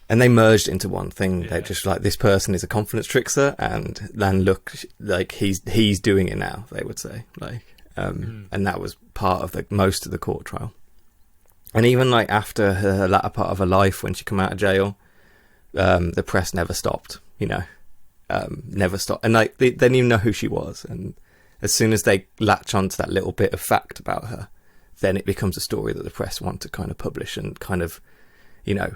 S2: and they merged into one thing. Yeah. They're just like, this person is a confidence trickster, and then look, like he's doing it now. They would say, like, and that was part of most of the court trial. And even like after her latter part of her life, when she came out of jail, the press never stopped. You know, never stopped, and like they didn't even know who she was. And as soon as they latch onto that little bit of fact about her, then it becomes a story that the press want to kind of publish and kind of, you know,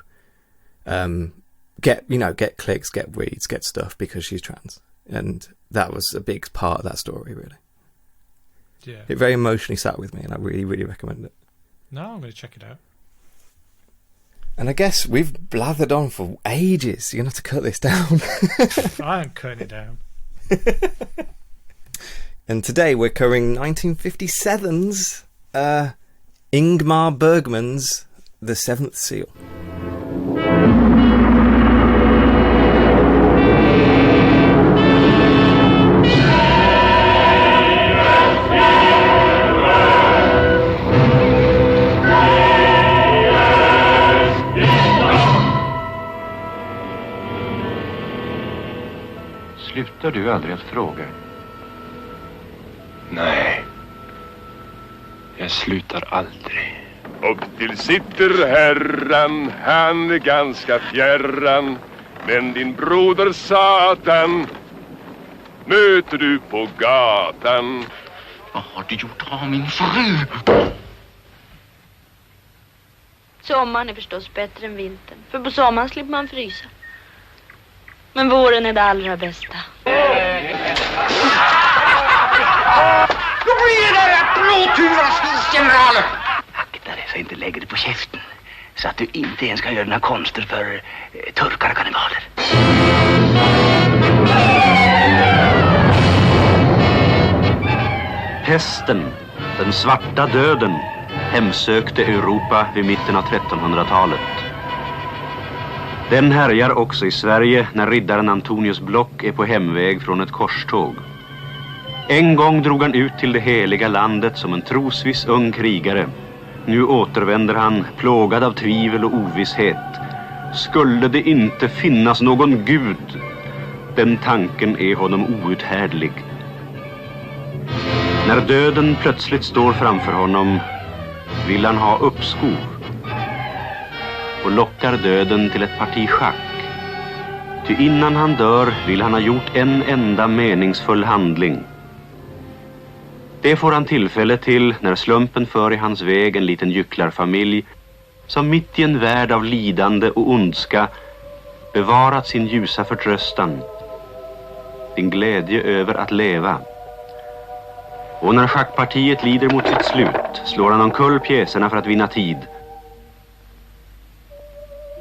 S2: get clicks, get reads, get stuff because she's trans. And that was a big part of that story, really.
S3: Yeah. It
S2: very emotionally sat with me, and I really, really recommend it.
S3: No, I'm going to check it out.
S2: And I guess we've blathered on for ages. You're going to have to cut this down.
S3: I am cutting it down.
S2: And today we're covering 1957's Ingmar Bergman's The Seventh Seal.
S4: Slutar du aldrig att fråga?
S5: Nej. Jag slutar aldrig. Upp till sitter herran, han är ganska fjärran. Men din broder Satan möter du på gatan.
S4: Vad har du gjort av min fru?
S6: Sommaren är förstås bättre än vintern. För på sommaren slipper man frysa. Men våren är det allra bästa.
S4: Då blir det blåturasgensgeneraler! Akta dig så inte lägger dig på käften. Så att du inte ens kan göra några konster för turkar och kannibaler.
S7: Pesten, den svarta döden, hemsökte Europa vid mitten av 1300-talet. Den härjar också i Sverige när riddaren Antonius Block är på hemväg från ett korståg. En gång drog han ut till det heliga landet som en trosviss ung krigare. Nu återvänder han plågad av tvivel och ovisshet. Skulle det inte finnas någon gud? Den tanken är honom outhärdlig. När döden plötsligt står framför honom vill han ha uppskov och lockar döden till ett parti schack. Ty innan han dör vill han ha gjort en enda meningsfull handling. Det får han tillfälle till när slumpen för i hans väg en liten gycklarfamilj som mitt i en värld av lidande och ondska bevarat sin ljusa förtröstan, sin glädje över att leva. Och när schackpartiet lider mot sitt slut slår han omkull pjäserna för att vinna tid.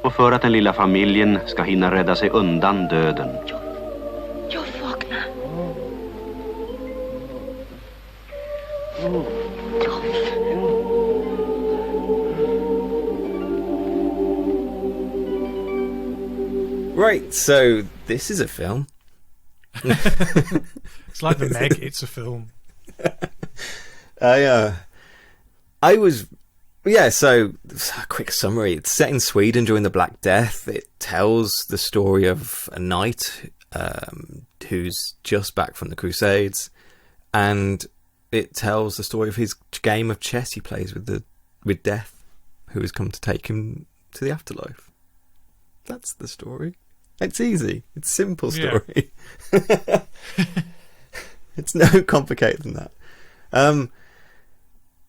S7: Och för att den lilla familjen ska hinna rädda sig undan döden.
S6: Jag vaknar.
S2: Right, so this is a film.
S3: It's like the Meg, it's a film.
S2: So a quick summary. It's set in Sweden during the Black Death. It tells the story of a knight who's just back from the Crusades, and it tells the story of his game of chess he plays with death, who has come to take him to the afterlife. That's the story. It's easy. It's a simple story. Yeah. It's no complicated than that.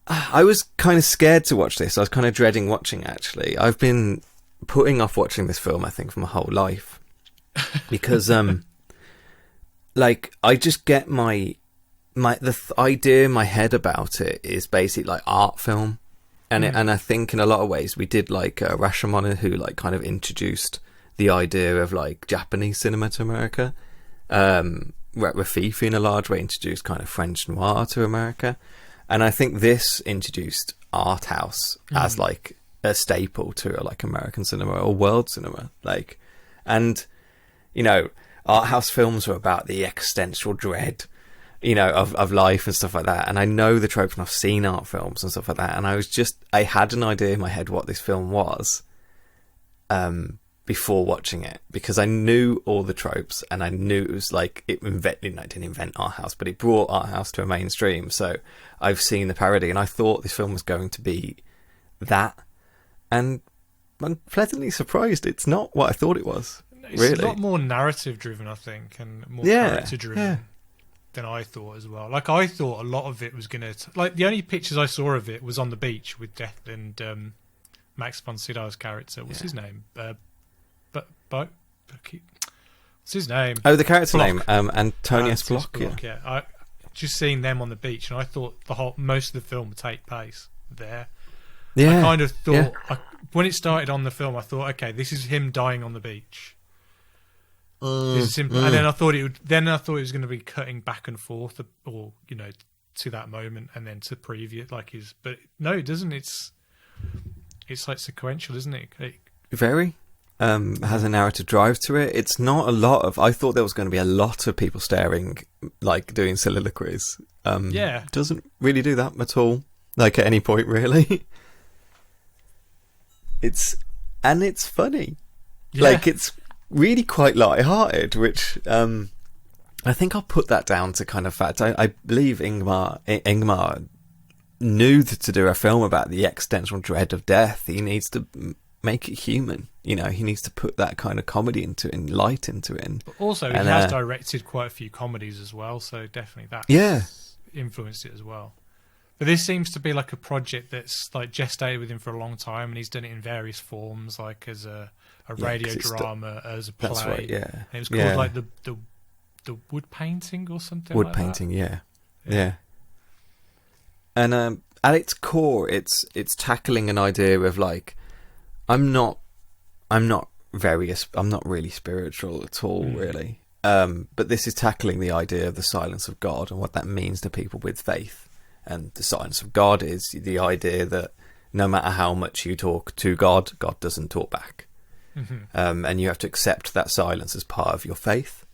S2: I was kind of scared to watch this. I was kind of dreading watching, actually. I've been putting off watching this film, I think, for my whole life. Because, I just get the idea in my head about it is basically like art film. And and I think in a lot of ways we did like Rashomon, who like kind of introduced the idea of like Japanese cinema to America. Rafifi in a large way introduced kind of French noir to America, and I think this introduced art house as like a staple to like American cinema or world cinema. Like, and you know, art house films were about the existential dread, you know, of life and stuff like that. And I know the tropes, and I've seen art films and stuff like that. And I had an idea in my head what this film was, before watching it, because I knew all the tropes, and I knew it was like it didn't invent art house, but it brought art house to a mainstream. So I've seen the parody, and I thought this film was going to be that, and I'm pleasantly surprised it's not what I thought it was.
S3: It's
S2: really
S3: a lot more narrative driven, I think, and more character driven than I thought as well. Like, I thought a lot of it was gonna like, the only pictures I saw of it was on the beach with Death and Max von Sydow's character. What's his name? What's his name?
S2: Oh, the character
S3: Block.
S2: name, Antonius Block.
S3: Yeah. I just seen them on the beach, and I thought most of the film would take place there.
S2: Yeah,
S3: I kind of thought when it started on the film, I thought, okay, this is him dying on the beach. This is him, and then I thought it was going to be cutting back and forth, or you know, to that moment, and then to preview it, like his. But no, it doesn't. It's like sequential, isn't it?
S2: Very. Has a narrative drive to it. It's not a lot of. I thought there was going to be a lot of people staring, like doing soliloquies. Doesn't really do that at all. Like at any point, really. It's funny. Yeah. Like it's really quite light-hearted, which I think I'll put that down to kind of fact. I believe Ingmar knew that to do a film about the existential dread of death, he needs to make it human. You know, he needs to put that kind of comedy into it and light into it. But
S3: also, he has directed quite a few comedies as well, so definitely that's influenced it as well. But this seems to be like a project that's like gestated with him for a long time, and he's done it in various forms, like as a radio drama, as a play.
S2: That's right, yeah.
S3: And it was called like the wood painting or something.
S2: Wood
S3: like
S2: painting,
S3: that.
S2: Yeah. And at its core, it's tackling an idea of like, I'm not really spiritual at all, really. But this is tackling the idea of the silence of God and what that means to people with faith. And the silence of God is the idea that no matter how much you talk to God, God doesn't talk back. And you have to accept that silence as part of your faith.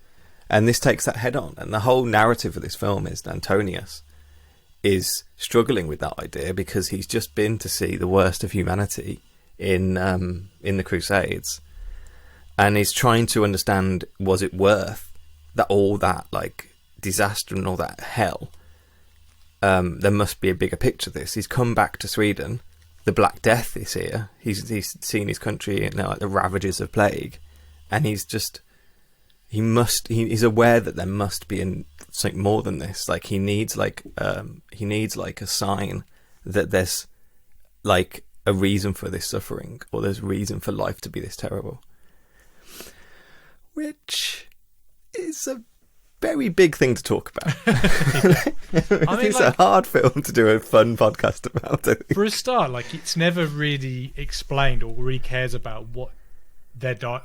S2: And this takes that head on. And the whole narrative of this film is that Antonius is struggling with that idea because he's just been to see the worst of humanity in the Crusades, and he's trying to understand, was it worth all that like disaster and all that hell? There must be a bigger picture to this. He's come back to Sweden. The Black Death is here. He's seen his country, like the ravages of plague, and he's aware that there must be something more than this. Like he needs like a sign that there's like a reason for this suffering, or there's a reason for life to be this terrible, which is a very big thing to talk about. It's a hard film to do a fun podcast about. I think.
S3: For a start, like it's never really explained or really cares about what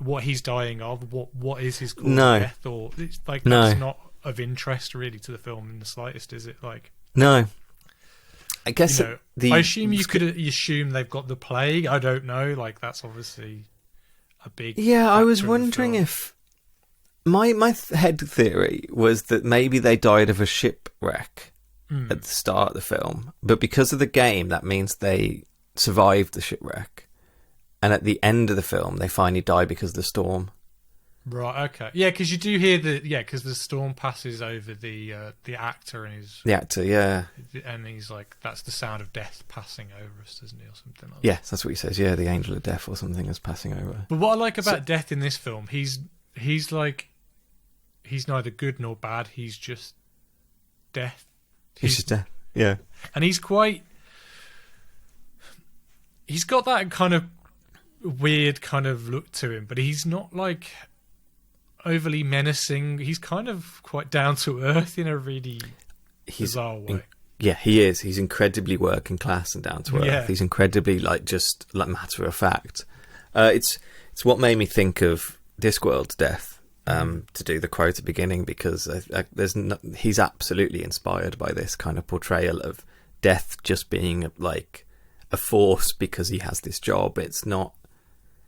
S3: what he's dying of, what is his cause of death, or it's like that's not of interest really to the film in the slightest, is it? Like
S2: no. I guess
S3: I assume you could assume they've got the plague. I don't know. Like that's obviously a big. Yeah,
S2: I was wondering if my head theory was that maybe they died of a shipwreck at the start of the film, but because of the game, that means they survived the shipwreck, and at the end of the film, they finally die because of the storm.
S3: Right. Okay. Yeah, because you do hear because the storm passes over the actor and his.
S2: The actor, yeah.
S3: And he's like, that's the sound of death passing over us, doesn't he, or something like that?
S2: Yes, that's what he says. Yeah, the angel of death or something is passing over.
S3: But what I like about death in this film, he's like, he's neither good nor bad. He's just death.
S2: He's just death. Yeah.
S3: And he's got that kind of weird kind of look to him, but he's not like overly menacing. He's kind of quite down to earth in a really bizarre way.
S2: Yeah, he is. He's incredibly working class and down to earth. Yeah. He's incredibly just matter of fact. It's it's what made me think of Discworld's death, to do the quote at the beginning, because he's absolutely inspired by this kind of portrayal of death just being like a force because he has this job.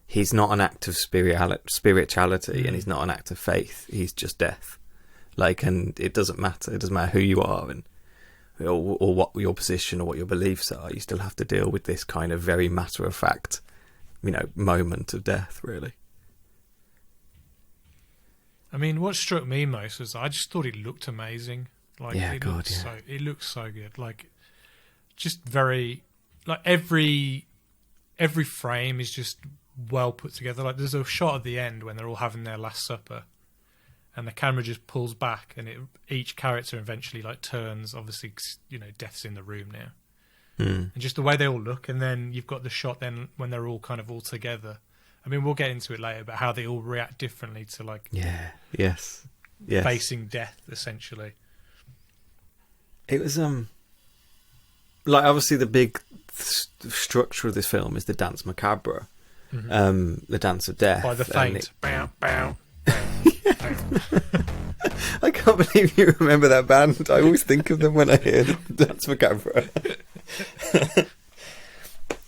S2: He's not an act of spirituality, and he's not an act of faith. He's just death. Like, and it doesn't matter. It doesn't matter who you are or what your position or what your beliefs are. You still have to deal with this kind of very matter of fact, moment of death, really.
S3: I mean, what struck me most was I just thought it looked amazing. Like, it looks so good. Like, just very, like, every frame is just well put together. Like, there's a shot at the end when they're all having their last supper, and the camera just pulls back, and each character eventually like turns. Obviously, 'cause, death's in the room now, and just the way they all look. And then you've got the shot then when they're all kind of all together. I mean, we'll get into it later, but how they all react differently to like facing death, essentially.
S2: It was like, obviously the big structure of this film is the Danse Macabre, the Dance of Death
S3: by the Faint. Bow, bow,
S2: I can't believe you remember that band. I always think of them when I hear the Dance Macabre.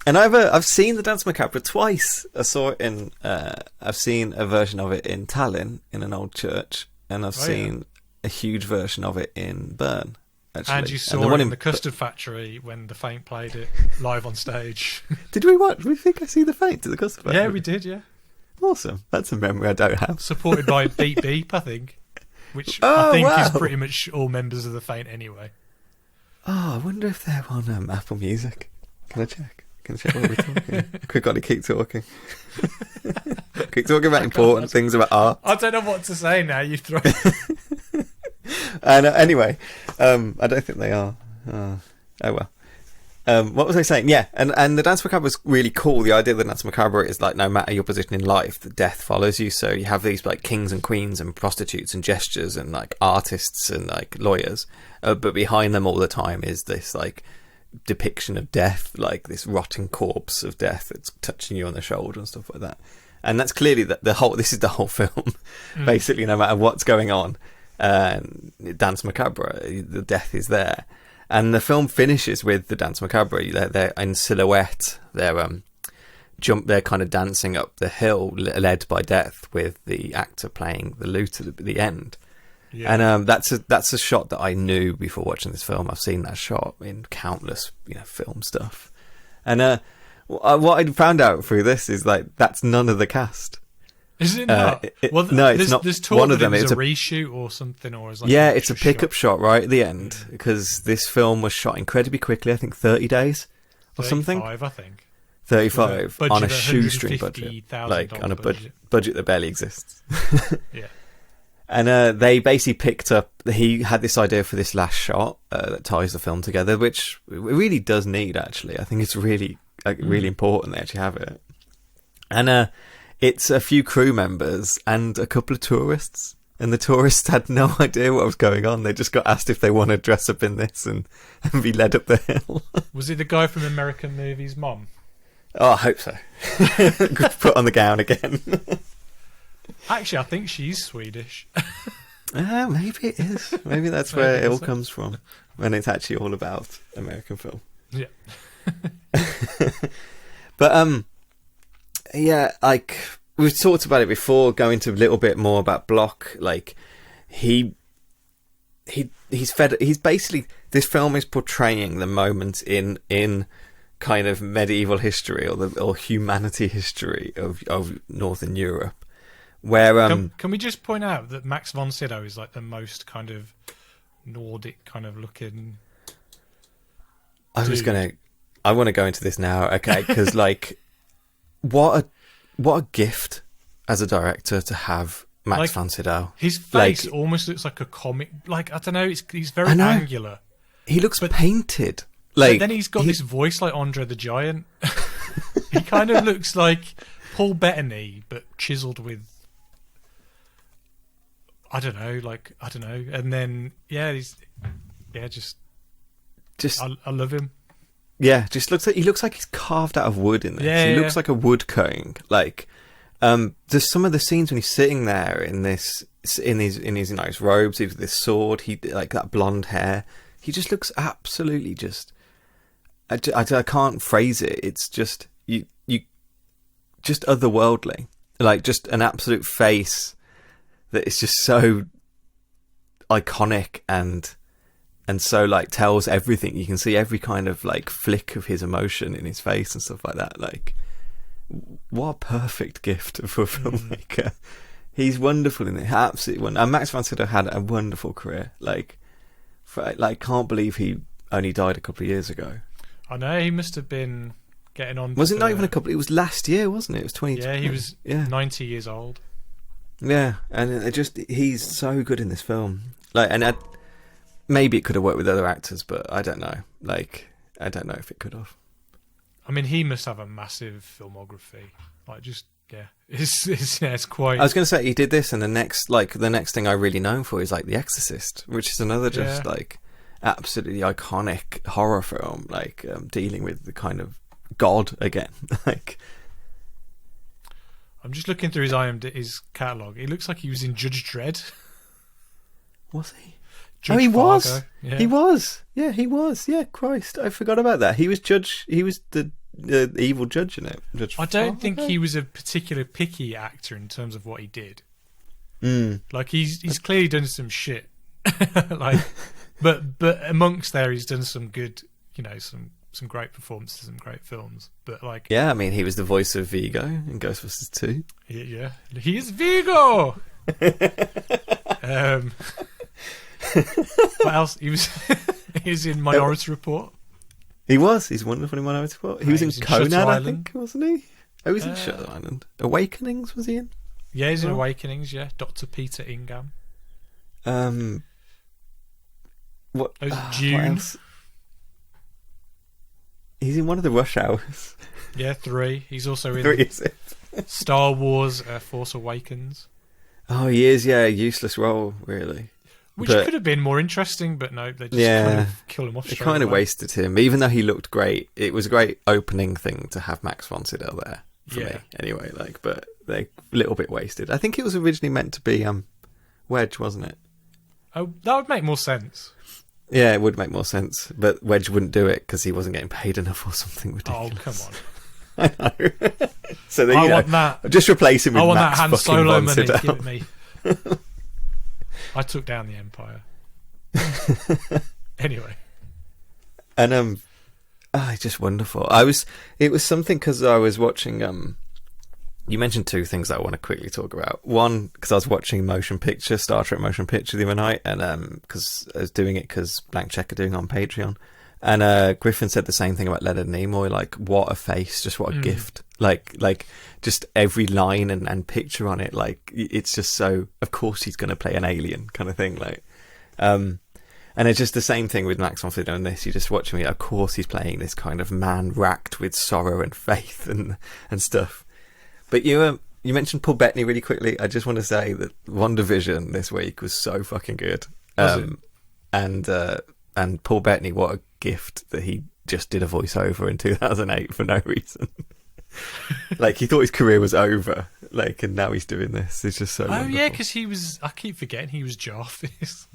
S2: And I've seen the Dance Macabre twice. I saw it in I've seen a version of it in Tallinn in an old church, and I've seen a huge version of it in Bern. Actually.
S3: And you saw it in the Custard Factory when the Faint played it live on stage.
S2: Did we watch? We think I see the Faint at the Custard Factory.
S3: Yeah, we did. Yeah.
S2: Awesome. That's a memory I don't have.
S3: Supported by Beep Beep, I think, which I think is pretty much all members of the Faint anyway.
S2: Oh, I wonder if they're on Apple Music. Can I check? What we're talking. Quickly, keep talking. Keep talking about important things about art.
S3: I don't know what to say now. You've thrown.
S2: And anyway, I don't think they are. Oh well. What was I saying? Yeah, and the Dance Macabre was really cool. The idea of the Dance Macabre is like, no matter your position in life, the death follows you. So you have these like kings and queens and prostitutes and gestures and like artists and like lawyers, but behind them all the time is this like depiction of death, like this rotting corpse of death that's touching you on the shoulder and stuff like that. And that's clearly this is the whole film. Basically, no matter what's going on, Dance Macabre, the death is there. And the film finishes with the Dance Macabre. They're in silhouette. They're kind of dancing up the hill, led by death, with the actor playing the lute at the end. Yeah. And that's a shot that I knew before watching this film. I've seen that shot in countless film stuff. And what I found out through this is like that's none of the cast.
S3: Is it not?
S2: No, it's not.
S3: There's talk
S2: one of them.
S3: It's a reshoot or something, or is like
S2: it's a pickup shot right at the end, because this film was shot incredibly quickly. I think 30 days or
S3: 35,
S2: something.
S3: I think
S2: 35 on a shoestring budget, like on a budget that barely exists.
S3: Yeah.
S2: And they basically picked up. He had this idea for this last shot that ties the film together, which it really does need. Actually, I think it's really really important they actually have it. And it's a few crew members and a couple of tourists, and the tourists had no idea what was going on. They just got asked if they want to dress up in this and be led up the hill.
S3: Was it the guy from American Movie's Mom?
S2: Oh, I hope so. Put on the gown again.
S3: Actually, I think she's Swedish.
S2: Maybe it is. Maybe that's where it all comes from, when it's actually all about American film.
S3: Yeah.
S2: But yeah, like we've talked about it before. Going to a little bit more about Bloch. Like he's basically, this film is portraying the moment in kind of medieval history or humanity history of Northern Europe, where
S3: can we just point out that Max von Sydow is like the most kind of Nordic kind of looking.
S2: I want to go into this now, okay? Because like, what a gift as a director to have Max von Sydow.
S3: His face almost looks like a comic. Like, I don't know, he's very angular.
S2: He looks painted.
S3: Like, but then he's got this voice like Andre the Giant. He kind of looks like Paul Bettany, but chiseled with. I don't know. And then just I love him.
S2: Yeah, just he looks like he's carved out of wood in this. He looks like a wood cutting, like, There's some of the scenes when he's sitting there in his nice robes with this sword, he like that blonde hair. He just looks absolutely just. I can't phrase it. It's just you just otherworldly, like just an absolute face that is just so iconic and so like tells everything. You can see every kind of like flick of his emotion in his face and stuff like that. Like, what a perfect gift for a filmmaker. He's wonderful in it, absolutely wonderful. And Max von Sydow had a wonderful career. Like, can't believe he only died a couple of years ago.
S3: I know, he must have been getting on.
S2: Was it not even a couple? It was last year, wasn't it? It was 2020.
S3: Yeah, he was 90 years old.
S2: Yeah, and he's so good in this film. Like, and maybe it could have worked with other actors, but I don't know. Like, I don't know if it could have.
S3: I mean, he must have a massive filmography. Like, just it's quite.
S2: I was going to say he did this, and the next thing I really know him for is like The Exorcist, which is another just like absolutely iconic horror film, like dealing with the kind of God again. Like,
S3: I'm just looking through his catalogue. It looks like he was in Judge Dredd.
S2: Was he?
S3: Judge
S2: he
S3: Fargo.
S2: was.
S3: Yeah.
S2: He was. Yeah, he was. Yeah, Christ, I forgot about that. He was judge. He was the evil judge in it.
S3: I don't think he was a particular picky actor in terms of what he did. Like he's clearly done some shit. Like, but amongst there, he's done some good, some great performances, some great films. But like,
S2: yeah, I mean, he was the voice of Vigo in Ghostbusters 2.
S3: Yeah, he is Vigo. What else? He was in Minority Report.
S2: He was. He's wonderful in Minority Report. He was in Conan,
S3: Shutter
S2: I
S3: Island.
S2: think, wasn't he? Oh, he was in Shutter Island. Awakenings, was he in?
S3: Yeah, he's in Awakenings. Yeah, Dr. Peter Ingham.
S2: What?
S3: June.
S2: What else? He's in one of the Rush Hours.
S3: Yeah, 3. He's also in
S2: 3, is it?
S3: Star Wars: Force Awakens.
S2: Oh, he is. Yeah, a useless role, really.
S3: Which could have been more interesting, but no, they just kind of killed him off straight
S2: They kind of
S3: away.
S2: wasted him, even though he looked great. It was a great opening thing to have Max von Sydow there for me, anyway. Like, but they're a little bit wasted. I think it was originally meant to be Wedge, wasn't it?
S3: Oh, that would make more sense.
S2: Yeah, it would make more sense, but Wedge wouldn't do it because he wasn't getting paid enough or something ridiculous.
S3: Oh, come on.
S2: I know. So
S3: I want that.
S2: Just replace him with
S3: I want
S2: Max
S3: that Han
S2: fucking
S3: Solo
S2: von
S3: money.
S2: Sydow.
S3: Give it me. I took down the Empire. Anyway,
S2: and it's just wonderful. It was something because I was watching. You mentioned 2 things that I want to quickly talk about. One, because I was watching Star Trek Motion Picture the other night, and because I was doing it because Blank Check are doing it on Patreon, and Griffin said the same thing about Leonard Nimoy. Like, what a face, just what a gift. Like just every line and picture on it. Like, it's just so. Of course, he's going to play an alien kind of thing. Like, and it's just the same thing with Max von Sydow in this. You just watch him. Of course, he's playing this kind of man racked with sorrow and faith and stuff. But you mentioned Paul Bettany really quickly. I just want to say that WandaVision this week was so fucking good. And Paul Bettany, what a gift that he just did a voiceover in 2008 for no reason. Like, he thought his career was over, like, and now he's doing this. It's just so wonderful.
S3: yeah, because I keep forgetting he was Jarvis.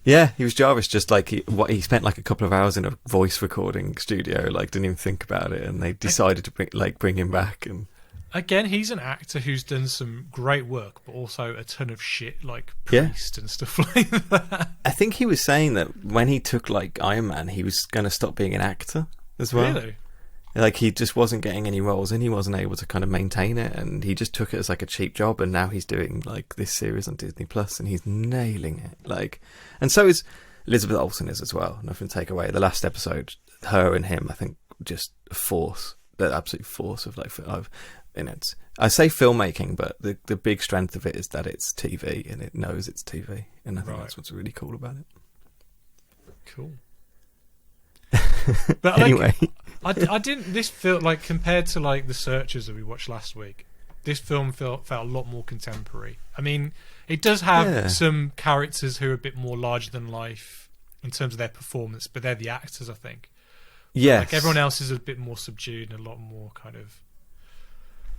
S2: Yeah, he was Jarvis. Just like he spent like a couple of hours in a voice recording studio, like didn't even think about it, and they decided to bring him back. And
S3: again, he's an actor who's done some great work, but also a ton of shit, like Priest and stuff like that.
S2: I think he was saying that when he took like Iron Man, he was going to stop being an actor as well.
S3: Really?
S2: Like, he just wasn't getting any roles and he wasn't able to kind of maintain it, and he just took it as like a cheap job, and now he's doing like this series on Disney Plus and he's nailing it. Like, and so is Elizabeth Olsen is as well. Nothing to take away. The last episode, her and him, I think, just a force, the absolute force of like, I say filmmaking, but the big strength of it is that it's TV and it knows it's TV, and I think that's what's really cool about it.
S3: Cool. But
S2: anyway,
S3: I didn't. This felt like, compared to like The Searchers that we watched last week, this film felt a lot more contemporary. I mean, it does have some characters who are a bit more larger than life in terms of their performance, but they're the actors, I think.
S2: Yes.
S3: Like, everyone else is a bit more subdued and a lot more kind of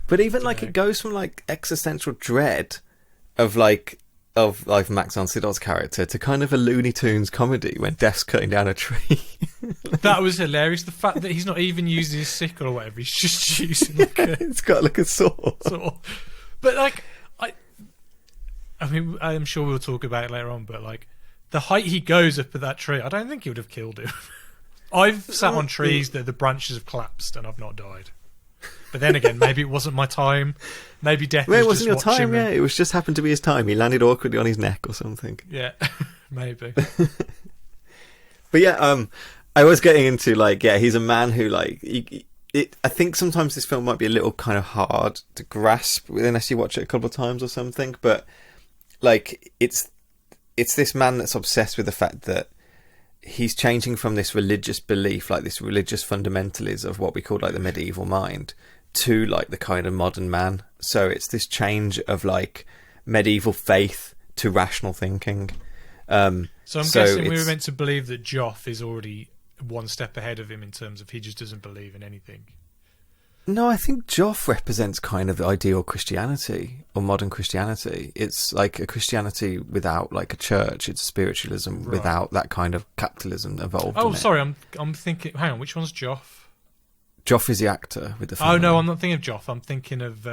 S2: But even like it goes from like existential dread of like Max von Sydow's character to kind of a Looney Tunes comedy when Death's cutting down a tree.
S3: That was hilarious. The fact that he's not even using his sickle or whatever, he's just using like
S2: it's got like a saw.
S3: But like I mean, I'm sure we'll talk about it later on, but like the height he goes up at that tree, I don't think he would have killed him. I've sat on trees that the branches have collapsed and I've not died. But then again, maybe it wasn't my time. Maybe death was
S2: it wasn't your
S3: just watching
S2: time,
S3: me.
S2: yeah. It was just happened to be his time. He landed awkwardly on his neck or something.
S3: Yeah, maybe.
S2: But yeah, I was getting into like, yeah, he's a man who like, I think sometimes this film might be a little kind of hard to grasp unless you watch it a couple of times or something. But like, it's this man that's obsessed with the fact that he's changing from this religious belief, like this religious fundamentalism of what we call like the medieval mind, to like the kind of modern man. So it's this change of like medieval faith to rational thinking.
S3: So I'm guessing we were meant to believe that Joff is already one step ahead of him in terms of he just doesn't believe in anything.
S2: No, I think Joff represents kind of the ideal Christianity or modern Christianity. It's like a Christianity without like a church. It's spiritualism without that kind of capitalism involved.
S3: Oh,
S2: in
S3: sorry, I'm thinking. Hang on, which one's Joff?
S2: Joff is the actor with the family.
S3: Oh no, I'm not thinking of Joff. I'm thinking of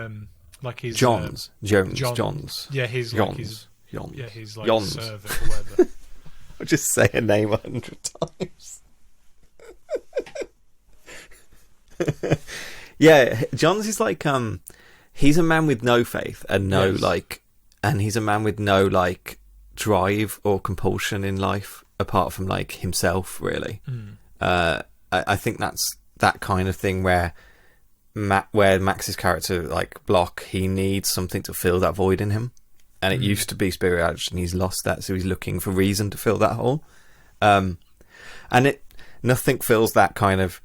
S3: like his
S2: Jones.
S3: Yeah, his like his
S2: Jons.
S3: Yeah, his like
S2: Jons.
S3: servant or whatever.
S2: I'll just say a name 100 times. Yeah, Johns is like he's a man with no faith and and he's a man with no like drive or compulsion in life apart from like himself, really. I think that's that kind of thing where Max's character like Block, he needs something to fill that void in him, and it used to be spirituality and he's lost that, so he's looking for reason to fill that hole. And nothing fills that kind of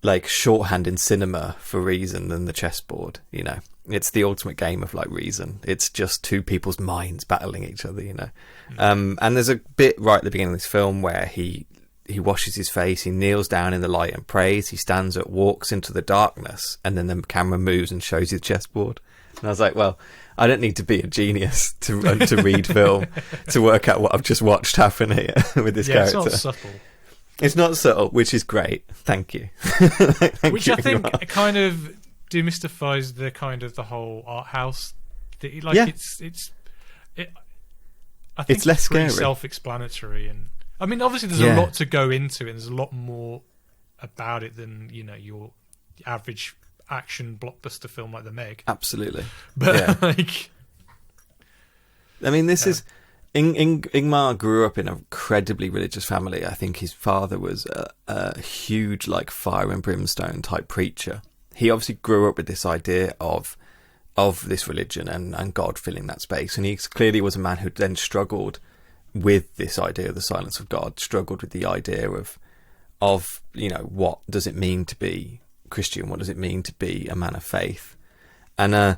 S2: like shorthand in cinema for reason than the chessboard, you know. It's the ultimate game of like reason. It's just two people's minds battling each other, you know. And there's a bit right at the beginning of this film where he washes his face, he kneels down in the light and prays, he stands up, walks into the darkness, and then the camera moves and shows his chessboard. And I was like, well, I don't need to be a genius to read film to work out what I've just watched happen here with this character.
S3: It's not subtle.
S2: It's not subtle, which is great. Thank you.
S3: Which I think kind of demystifies the kind of the whole art house. Like I think
S2: it's less
S3: pretty
S2: scary,
S3: self-explanatory, and I mean, obviously, there's a lot to go into it. And there's a lot more about it than your average action blockbuster film like The Meg.
S2: Absolutely,
S3: but like,
S2: I mean, this is. Ingmar grew up in an incredibly religious family. I think his father was a huge, like, fire and brimstone type preacher. He obviously grew up with this idea of this religion and God filling that space. And he clearly was a man who then struggled with this idea of the silence of God, struggled with the idea of what does it mean to be Christian? What does it mean to be a man of faith? And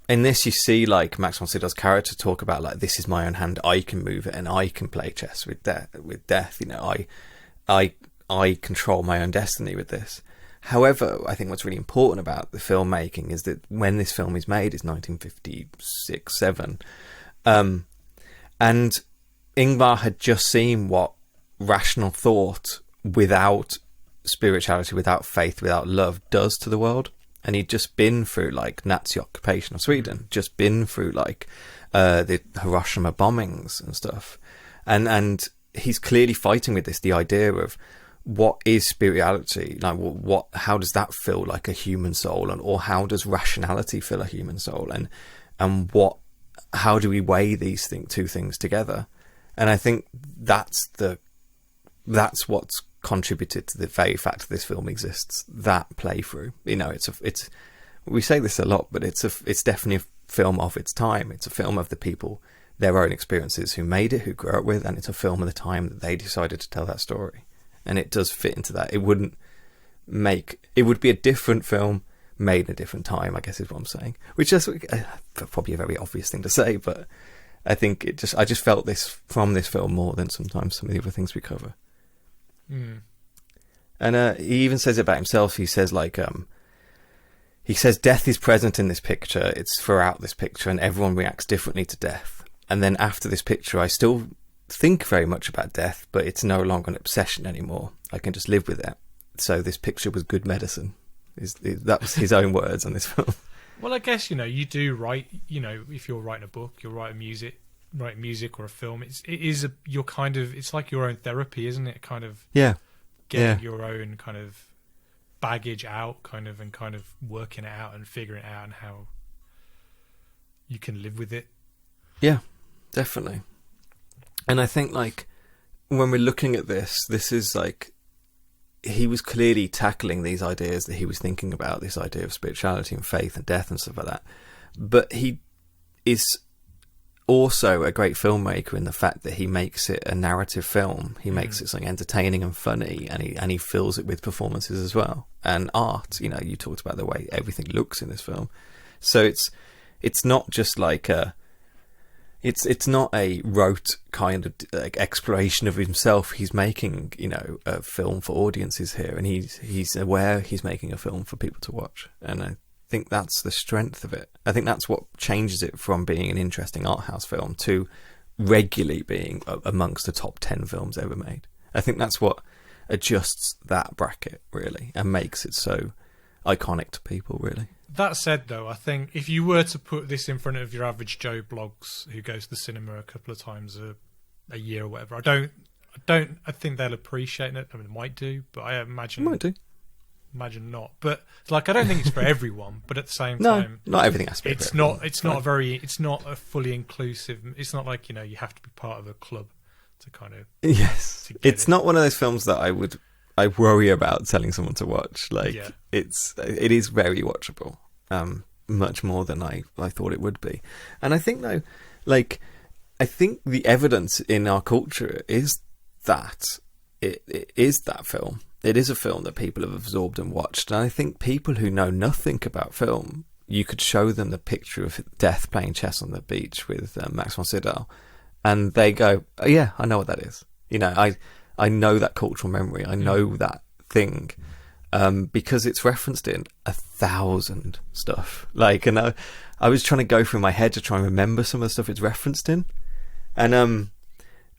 S2: in this, you see like Max von Sydow's character talk about like, this is my own hand, I can move it, and I can play chess with death. You know, I control my own destiny with this. However, I think what's really important about the filmmaking is that when this film is made, it's 1956-7, and Ingmar had just seen what rational thought without spirituality, without faith, without love does to the world. And he'd just been through like Nazi occupation of Sweden, just been through like the Hiroshima bombings and stuff, and he's clearly fighting with this, the idea of what is spirituality, like how does that feel like a human soul, or how does rationality fill a human soul, and how do we weigh these two things together? And I think that's what's contributed to the very fact that this film exists, that playthrough. You know, it's we say this a lot, but it's definitely a film of its time. It's a film of the people, their own experiences, who made it, who grew up with, and it's a film of the time that they decided to tell that story. And it does fit into that. It would be a different film made in a different time, I guess is what I'm saying, which is probably a very obvious thing to say, but I think I just felt this from this film more than sometimes some of the other things we cover. And he even says it about himself. He says like he says death is present in this picture. It's throughout this picture, and everyone reacts differently to death. And then after this picture, I still think very much about death, but it's no longer an obsession anymore. I can just live with it. So this picture was good medicine. That was his own words on this film.
S3: Well, I guess, you do write, if you're writing a book, you'll write music or a film. It's like your own therapy, isn't it? Kind of getting your own kind of baggage out, and working it out and figuring it out and how you can live with it.
S2: Yeah, definitely. And I think, like, when we're looking at this is like, he was clearly tackling these ideas that he was thinking about, this idea of spirituality and faith and death and stuff like that. But he is also a great filmmaker in the fact that he makes it a narrative film. He makes it something entertaining and funny, and he fills it with performances as well, and art. You talked about the way everything looks in this film. So it's not just like it's not a rote kind of like exploration of himself. He's making, a film for audiences here, and he's aware he's making a film for people to watch. And I think that's the strength of it. I think that's what changes it from being an interesting art house film to regularly being amongst the top 10 films ever made. I think that's what adjusts that bracket, really, and makes it so iconic to people, really.
S3: That said, though, I think if you were to put this in front of your average Joe Bloggs who goes to the cinema a couple of times a year or whatever, I think they'll appreciate it. I mean, it might do, but I imagine
S2: it might do.
S3: Imagine not. But like, I don't think it's for everyone. But at the same
S2: no,
S3: time,
S2: not everything has to be.
S3: It's not. It's not It's not a fully inclusive. It's not like you have to be part of a club to kind of.
S2: Yes, it's not one of those films that I worry about telling someone to watch. Like, it is very watchable, much more than I thought it would be. And I think, though, like, I think the evidence in our culture is that it is that film. It is a film that people have absorbed and watched. And I think people who know nothing about film, you could show them the picture of Death playing chess on the beach with Max von Sydow, and they go, oh, yeah, I know what that is. I know that cultural memory. I know that thing, because it's referenced in 1,000 stuff. Like, and I was trying to go through my head to try and remember some of the stuff it's referenced in, and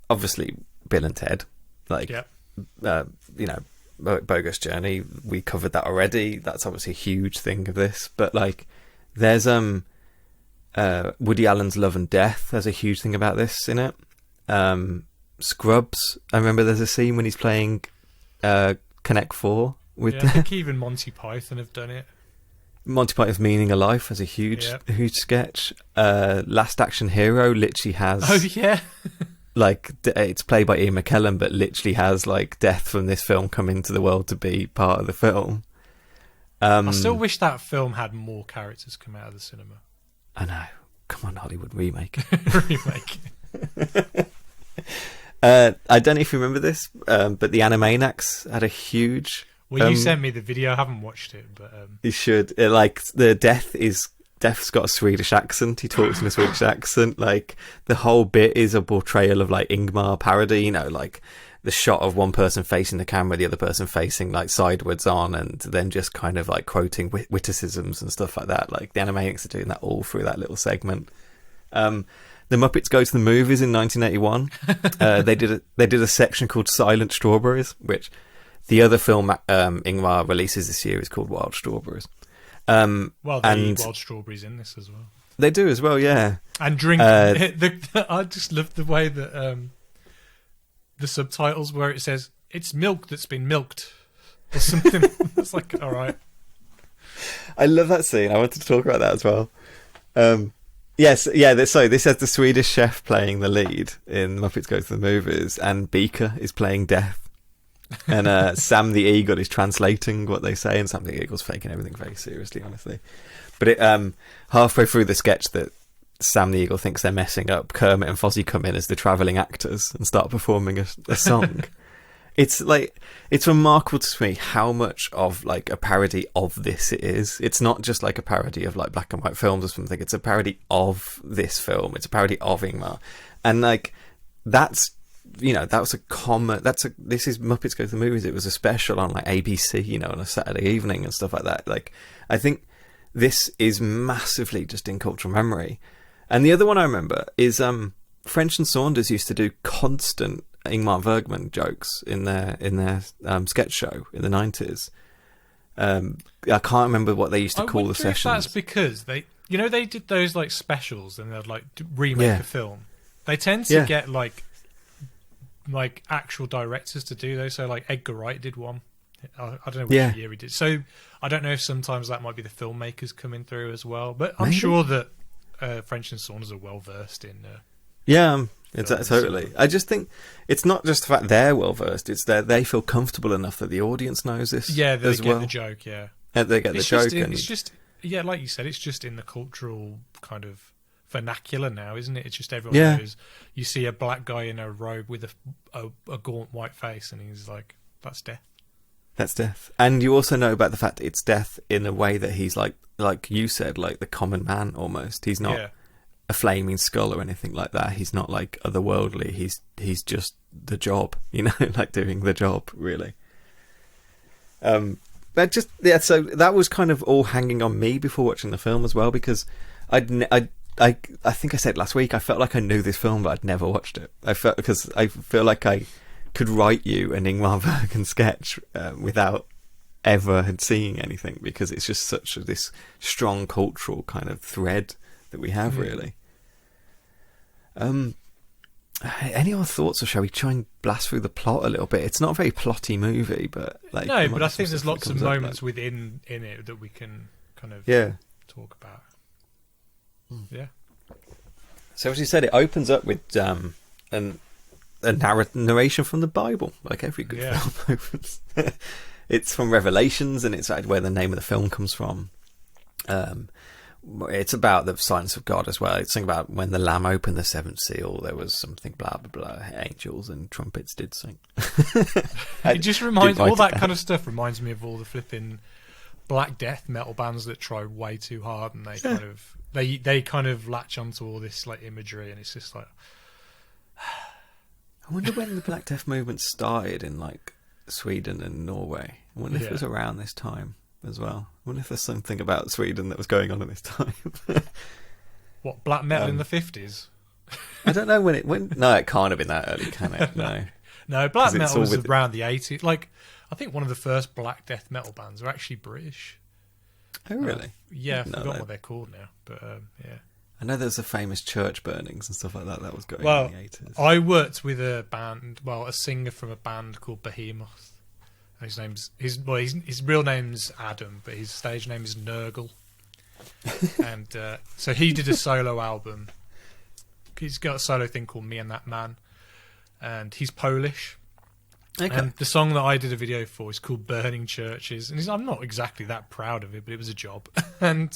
S2: obviously Bill and Ted, like, Bogus Journey. We covered that already. That's obviously a huge thing of this. But like, there's Woody Allen's Love and Death. There's a huge thing about this in it. Scrubs. I remember there's a scene when he's playing Connect Four with.
S3: I think even Monty Python have done it.
S2: Monty Python's Meaning of Life has a huge sketch. Last Action Hero literally has.
S3: Oh yeah.
S2: Like, it's played by Ian McKellen, but literally has like death from this film come into the world to be part of the film.
S3: I still wish that film had more characters come out of the cinema.
S2: I know. Come on, Hollywood, remake.
S3: Remake.
S2: I don't know if you remember this, but the Animaniacs had a huge.
S3: Well, you sent me the video. I haven't watched it, but
S2: you should. Like, the Death's got a Swedish accent. He talks in a Swedish accent. Like, the whole bit is a portrayal of like Ingmar parody. Like the shot of one person facing the camera, the other person facing like sideways on, and then just kind of like quoting witticisms and stuff like that. Like, the Animaniacs are doing that all through that little segment. The Muppets Go to the Movies in 1981. They did a section called Silent Strawberries, which the other film Ingmar releases this year is called Wild Strawberries.
S3: Well, they eat wild strawberries in this as well.
S2: They do as well, yeah.
S3: And drink. I just love the way that the subtitles where it says it's milk that's been milked or something. It's like, all right.
S2: I love that scene. I wanted to talk about that as well. So this has the Swedish chef playing the lead in Muppets Go to the Movies, and Beaker is playing Death. And Sam the Eagle is translating what they say, and Sam the Eagle's taking everything very seriously, honestly. But it halfway through the sketch that Sam the Eagle thinks they're messing up, Kermit and Fozzie come in as the travelling actors and start performing a song. It's remarkable to me how much of like a parody of this it is. It's not just like a parody of like black and white films or something. It's a parody of this film. It's a parody of Ingmar, and like that's. This is Muppets Go to the Movies. It was a special on like ABC, on a Saturday evening and stuff like that. Like, I think this is massively just in cultural memory. And the other one I remember is French and Saunders used to do constant Ingmar Bergman jokes in their sketch show in the 90s. I can't remember what they used to call the sessions.
S3: That's because they did those like specials and they'd like remake a film. They tend to get like actual directors to do those. So like Edgar Wright did one. I don't know which year he did. So I don't know if sometimes that might be the filmmakers coming through as well. But I'm sure that French and Saunders are well versed in.
S2: Totally. I just think it's not just the fact they're well versed; it's that they feel comfortable enough that the audience knows this.
S3: Yeah, they get the joke. Yeah,
S2: they get the joke.
S3: It's just like you said, it's just in the cultural kind of vernacular now, isn't it? It's just everyone knows. You see a black guy in a robe with a gaunt white face, and he's like, "That's death."
S2: That's death. And you also know about the fact that it's death in a way that he's like you said, like the common man almost. He's not a flaming skull or anything like that. He's not like otherworldly. He's just the job, like doing the job, really. But so that was kind of all hanging on me before watching the film as well, because I think I said last week, I felt like I knew this film, but I'd never watched it. I feel like I could write you an Ingmar Bergman sketch without ever had seen anything, because it's just such this strong cultural kind of thread that we have, really. Any other thoughts, or shall we try and blast through the plot a little bit? It's not a very plotty movie, but like
S3: but I think there's lots of moments within it that we can kind of talk about. Yeah. So
S2: as you said, it opens up with a narration from the Bible, like every good film opens. It's from Revelations, and it's where the name of the film comes from. It's about the silence of God as well. It's something about when the Lamb opened the seventh seal, there was something blah blah blah. Angels and trumpets did sing.
S3: It just reminds all that kind of stuff reminds me of all the flipping Black Death metal bands that try way too hard, and they kind of latch onto all this like imagery, and it's just like.
S2: I wonder when the Black Death movement started in like Sweden and Norway. I wonder if it was around this time as well. I wonder if there's something about Sweden that was going on at this time.
S3: What, black metal in the 50s?
S2: I don't know when. No, it can't have been that early, can it?
S3: No, black metal was around the 80s. Like, I think one of the first Black Death metal bands are actually British.
S2: Oh, really?
S3: I forgot what they're called now, but yeah.
S2: I know there's a famous church burnings and stuff like that was going on in the 80s.
S3: I worked with a singer from a band called Behemoth. His real name's Adam, but his stage name is Nurgle. And so he did a solo album. He's got a solo thing called Me and That Man, and he's Polish. Okay. And the song that I did a video for is called Burning Churches, and I'm not exactly that proud of it, but it was a job. And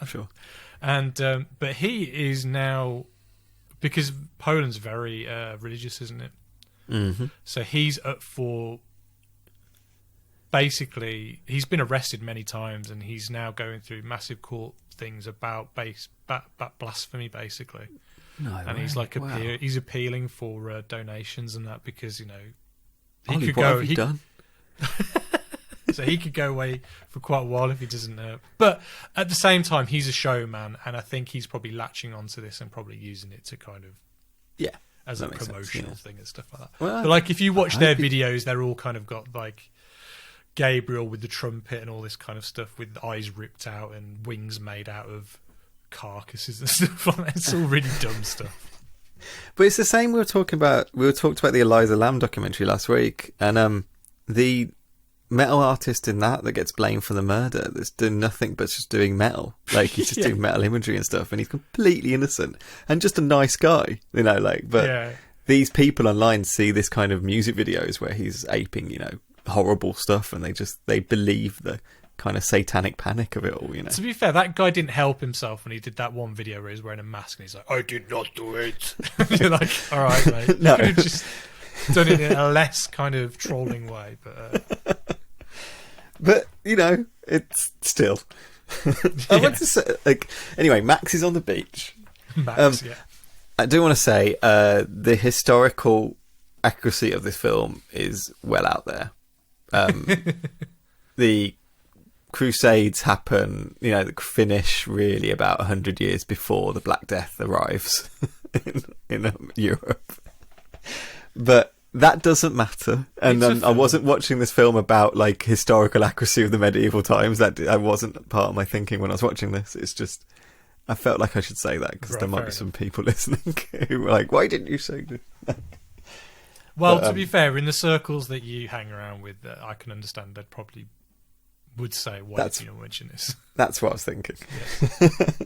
S2: sure.
S3: And but he is now, because Poland's very religious, isn't it?
S2: Mm-hmm.
S3: So he's up for. Basically, he's been arrested many times, and he's now going through massive court things about blasphemy, basically.
S2: No,
S3: and he's like he's appealing for donations and that, because he
S2: Ollie,
S3: could
S2: what
S3: go.
S2: Have you done?
S3: So he could go away for quite a while if he doesn't know. But at the same time, he's a showman, and I think he's probably latching onto this and probably using it to kind of as a promotional thing and stuff like that.
S2: Well,
S3: but like if you watch their videos, they're all kind of got like Gabriel with the trumpet and all this kind of stuff, with eyes ripped out and wings made out of carcasses and stuff like that. It's all really dumb stuff.
S2: But it's the same. We talked about the Eliza Lamb documentary last week, and the metal artist in that gets blamed for the murder, that's doing nothing but just doing metal. Like he's just doing metal imagery and stuff, and he's completely innocent and just a nice guy, but these people online see this kind of music videos where he's aping, horrible stuff, and they believe the kind of satanic panic of it all,
S3: To be fair, that guy didn't help himself when he did that one video where he's wearing a mask and he's like, I did not do it. You're like, all right, mate.
S2: No.
S3: You could have just done it in a less kind of trolling way,
S2: but it's still I want to say, anyway, Max is on the beach.
S3: Max,
S2: I do want to say the historical accuracy of this film is well out there. The Crusades happen, finish really about 100 years before the Black Death arrives in Europe. But that doesn't matter. And I wasn't watching this film about like historical accuracy of the medieval times. That wasn't part of my thinking when I was watching this. It's just I felt like I should say that because there might be some people listening who were like, "Why didn't you say this?"
S3: Well, to be fair, in the circles that you hang around with, I can understand they'd probably would say, "Why did you not mention this?"
S2: That's what I was thinking.
S3: Yes.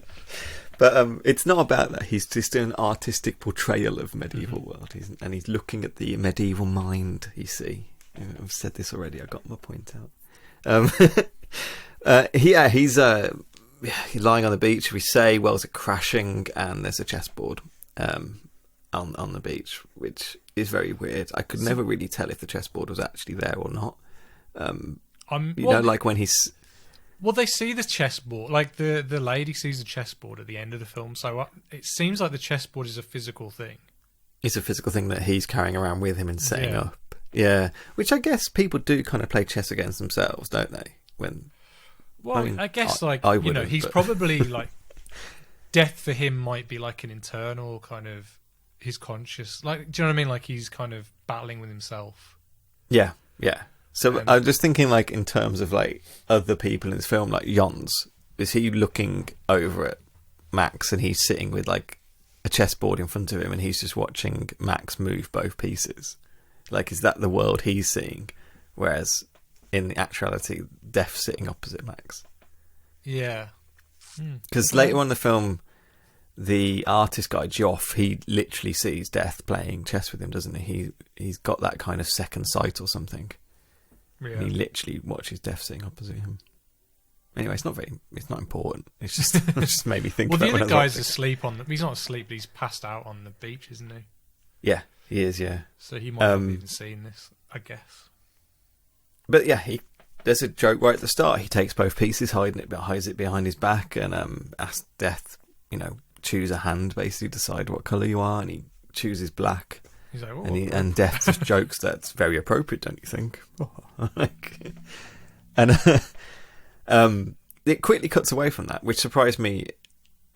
S2: But it's not about that. He's just doing an artistic portrayal of medieval world, and he's looking at the medieval mind. You see, I've said this already. I got my point out. He's lying on the beach. We say wells are crashing, and there's a chessboard on the beach, which is very weird. I could never really tell if the chessboard was actually there or not. Like when he's.
S3: Well, they see the chessboard, like the lady sees the chessboard at the end of the film, so it seems like the chessboard is a physical thing. It's
S2: a physical thing that he's carrying around with him and setting up. Yeah, which I guess people do kind of play chess against themselves, don't they?
S3: I guess he's probably like, death for him might be like an internal kind of, his conscious, like, do you know what I mean? Like he's kind of battling with himself.
S2: Yeah. So I'm just thinking, like, in terms of, like, other people in this film, like Jons, is he looking over at Max and he's sitting with, like, a chessboard in front of him and he's just watching Max move both pieces? Like, is that the world he's seeing? Whereas, in actuality, Death's sitting opposite Max.
S3: Yeah.
S2: Because later on in the film, the artist guy, Joff, he literally sees Death playing chess with him, doesn't he? He's got that kind of second sight or something. Yeah. And he literally watches Death sitting opposite him. Anyway, it's not important. It's just it just made me think.
S3: Well,
S2: about
S3: the other guy's asleep he's not asleep, but he's passed out on the beach, isn't he?
S2: Yeah, he is. Yeah.
S3: So he might not have even seen this, I guess.
S2: But yeah, there's a joke right at the start. He takes both pieces, hides it behind his back, and asks Death, choose a hand, basically decide what colour you are, and he chooses black.
S3: He's like,
S2: and Death just jokes that's very appropriate, don't you think? And it quickly cuts away from that, which surprised me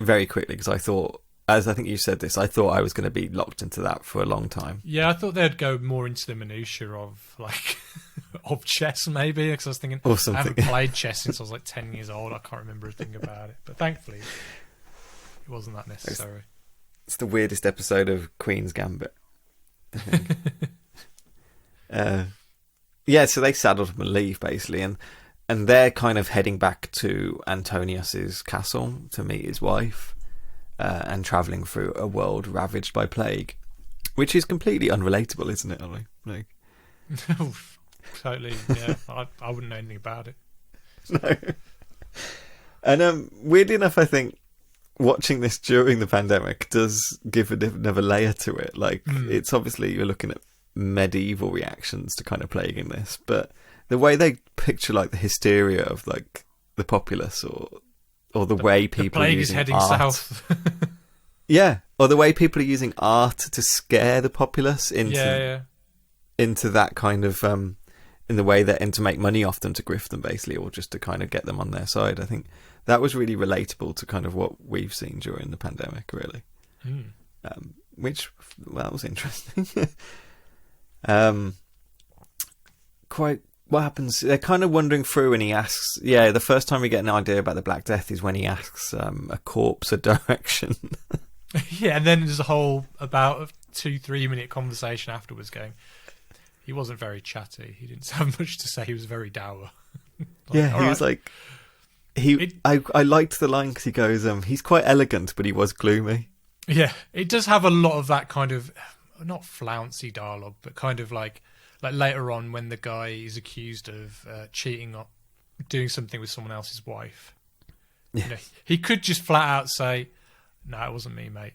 S2: very quickly because I thought, as I think you said this, I thought I was going to be locked into that for a long time.
S3: Yeah, I thought they'd go more into the minutiae of like of chess, maybe, because I was thinking, I haven't played chess since I was like 10 years old. I can't remember a thing about it, but thankfully, it wasn't that necessary.
S2: It's the weirdest episode of Queen's Gambit, I think. So they saddled him and leave, basically, and they're kind of heading back to Antonius's castle to meet his wife, and travelling through a world ravaged by plague, which is completely unrelatable, isn't it, Ollie? Like...
S3: Totally, yeah. I wouldn't know anything about it.
S2: No. And weirdly enough, I think watching this during the pandemic does give another layer to it. Like, it's obviously you're looking at medieval reactions to kind of plague in this, but the way they picture like the hysteria of like the populace, or the way people
S3: plague
S2: are using
S3: is heading
S2: art.
S3: south.
S2: Yeah, or the way people are using art to scare the populace into that kind of in the way and to make money off them, to grift them basically, or just to kind of get them on their side. I think that was really relatable to kind of what we've seen during the pandemic, really. Which was interesting. Quite what happens, they're kind of wandering through and he asks, the first time we get an idea about the Black Death is when he asks a corpse a direction.
S3: Yeah, and then there's a whole about a 2-3 minute conversation afterwards going, he wasn't very chatty, he didn't have much to say, he was very dour.
S2: Was like, I liked the line because he goes, he's quite elegant but he was gloomy.
S3: Yeah, it does have a lot of that kind of, not flouncy dialogue, but kind of like later on when the guy is accused of cheating or doing something with someone else's wife. Yeah. He could just flat out say, "No, it wasn't me, mate."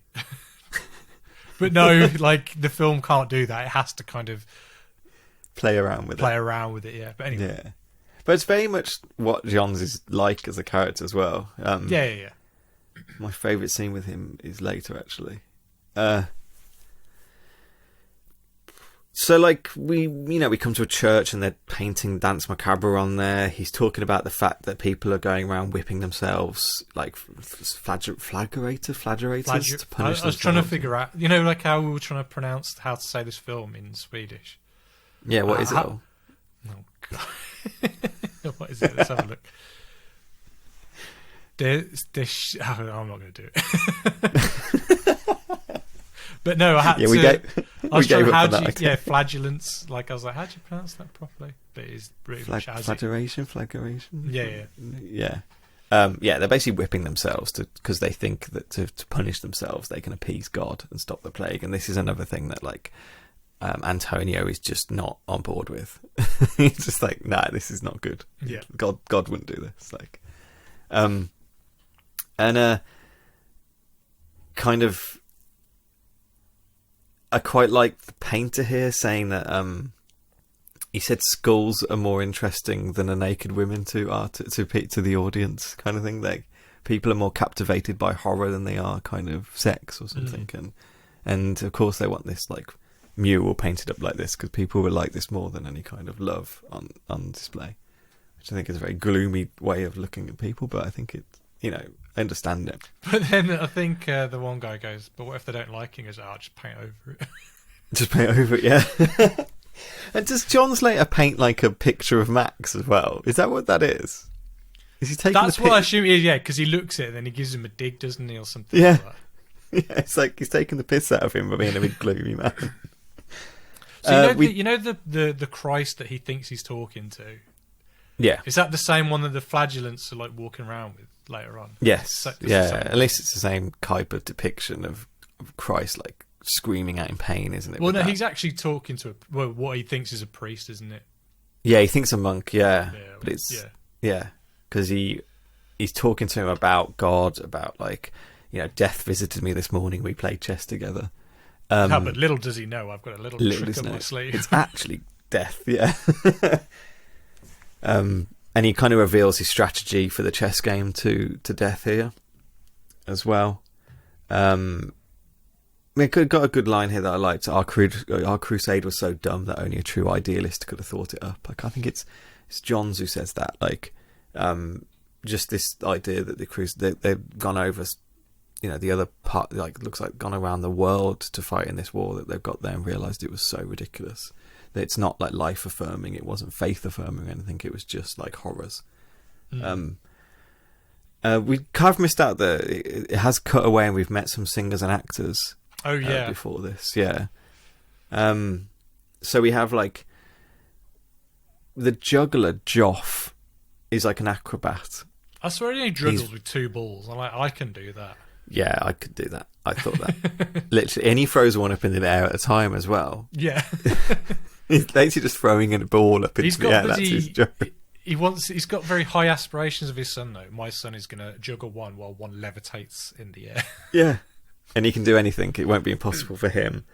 S3: But no, like the film can't do that. It has to kind of
S2: play around with
S3: it. Yeah, but anyway.
S2: Yeah, but it's very much what Jons is like as a character as well.
S3: Yeah.
S2: My favourite scene with him is later, actually. So, like, we come to a church and they're painting Dance Macabre on there. He's talking about the fact that people are going around whipping themselves, like, flagrators to punish themselves.
S3: I was trying to figure out, like how we were trying to pronounce how to say this film in Swedish.
S2: Yeah, what is it?
S3: Oh, God. What is it? Let's have a look. I'm not going to do it. But no, I had to. I was trying, flagellants. Like, I was like, how do you pronounce that properly? But it's really
S2: flagellation.
S3: Yeah.
S2: They're basically whipping themselves because they think that to punish themselves they can appease God and stop the plague. And this is another thing that, like, Antonio is just not on board with. He's just like, nah, this is not good.
S3: Yeah,
S2: God wouldn't do this. Like, kind of. I quite like the painter here saying that he said skulls are more interesting than a naked women to the audience, kind of thing. Like, people are more captivated by horror than they are kind of sex or something. And of course they want this, like, mural painted up like this because people would like this more than any kind of love on display, which I think is a very gloomy way of looking at people. But I think it, I understand it.
S3: But then I think the one guy goes, but what if they don't like it? He goes, just paint over it.
S2: Just paint over it, yeah. And does John Slater paint, like, a picture of Max as well? Is that what that is? Is he taking
S3: That's what I assume it is, yeah, because he looks at it and then he gives him a dig, doesn't he, or something
S2: like
S3: that.
S2: Yeah, it's like he's taking the piss out of him by being a big gloomy man.
S3: So the Christ that he thinks he's talking to?
S2: Yeah.
S3: Is that the same one that the flagellants are, like, walking around with later on?
S2: Yes. At least it's the same type of depiction of Christ, like, screaming out in pain, isn't it?
S3: Well, no, he's actually talking to what he thinks is a priest, isn't it?
S2: Yeah, he thinks a monk, but it's... Yeah, because he's talking to him about God, about, like, death visited me this morning, we played chess together.
S3: But little does he know, I've got a little trick up my sleeve.
S2: It's actually death, yeah. And he kind of reveals his strategy for the chess game to Death here as well. We got a good line here that I liked. Our crusade was so dumb that only a true idealist could have thought it up. Like, I think it's Johns who says that. Like, just this idea that they've gone over, the other part, like, looks like gone around the world to fight in this war that they've got there and realised it was so ridiculous. That it's not, like, life affirming, it wasn't faith affirming or anything, it was just, like, horrors. We kind of missed out that it has cut away and we've met some singers and actors.
S3: Oh, yeah.
S2: Before this, yeah. So we have, like, the juggler Joff is like an acrobat.
S3: I swear he juggles with two balls. I'm like, I can do that.
S2: Yeah, I could do that. I thought that. Literally, and he throws one up into the air at a time as well.
S3: Yeah.
S2: He's basically just throwing a ball up into the air. That's his job.
S3: He's got very high aspirations of his son, though. My son is going to juggle one while one levitates in the air.
S2: Yeah. And he can do anything. It won't be impossible for him.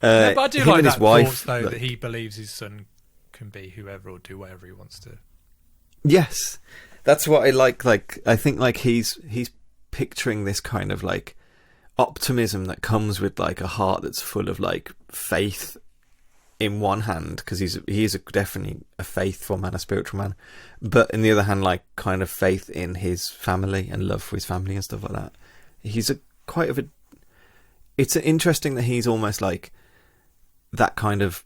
S3: But I do like that
S2: wife,
S3: thought, though, that he believes his son can be whoever or do whatever he wants to.
S2: Yes. That's what I like. Like, I think, like, he's picturing this kind of, like, optimism that comes with, like, a heart that's full of, like, faith in one hand, because he is definitely a faithful man, a spiritual man, but in the other hand, like, kind of faith in his family and love for his family and stuff like that. He's it's interesting that he's almost like that kind of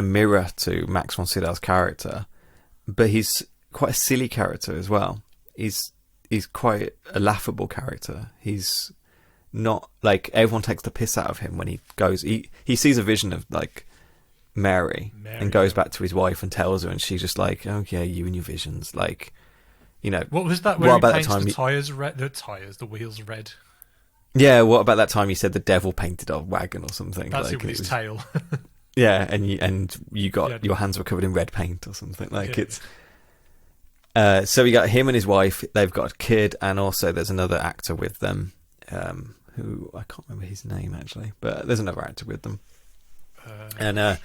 S2: mirror to Max von Sydow's character, but he's quite a silly character as well. He's quite a laughable character. He's not, like, everyone takes the piss out of him when he goes. He sees a vision of, like, Mary and goes back to his wife and tells her, and she's just like, "Oh yeah, you and your visions." Like,
S3: what was that? Where he paints the tires red? The wheels red.
S2: Yeah, what about that time you said the devil painted a wagon or something?
S3: That's
S2: like,
S3: it with his tail.
S2: Yeah, and you got your hands were covered in red paint or something. Like, it's. So we got him and his wife. They've got a kid, and also there's another actor with them, who I can't remember his name actually, but there's another actor with them, and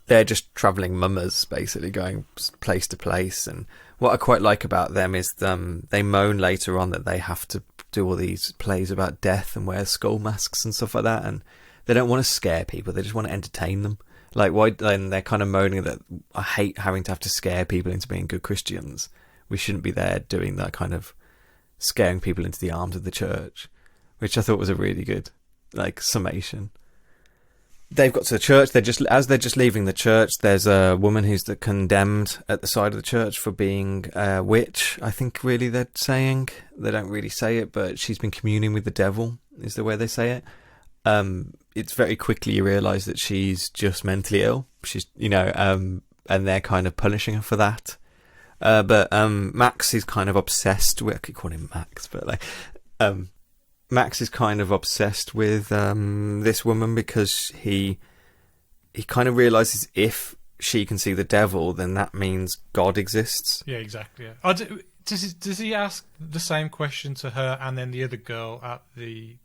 S2: they're just travelling mummers, basically going place to place. And what I quite like about them is they moan later on that they have to do all these plays about death and wear skull masks and stuff like that, and they don't want to scare people. They just want to entertain them. Like, why? Then they're kind of moaning that I hate having to have to scare people into being good Christians. We shouldn't be there doing that kind of scaring people into the arms of the church, which I thought was a really good, like, summation. They've got to the church. They're just leaving the church. There's a woman who's condemned at the side of the church for being a witch. I think really they're saying, they don't really say it, but she's been communing with the devil is the way they say it. It's very quickly you realise that she's just mentally ill. She's, and they're kind of punishing her for that. But Max is kind of obsessed with, I could call him Max, but like, Max is kind of obsessed with this woman because he kind of realises if she can see the devil, then that means God exists.
S3: Yeah, exactly. Yeah. Does he ask the same question to her and then the other girl at the...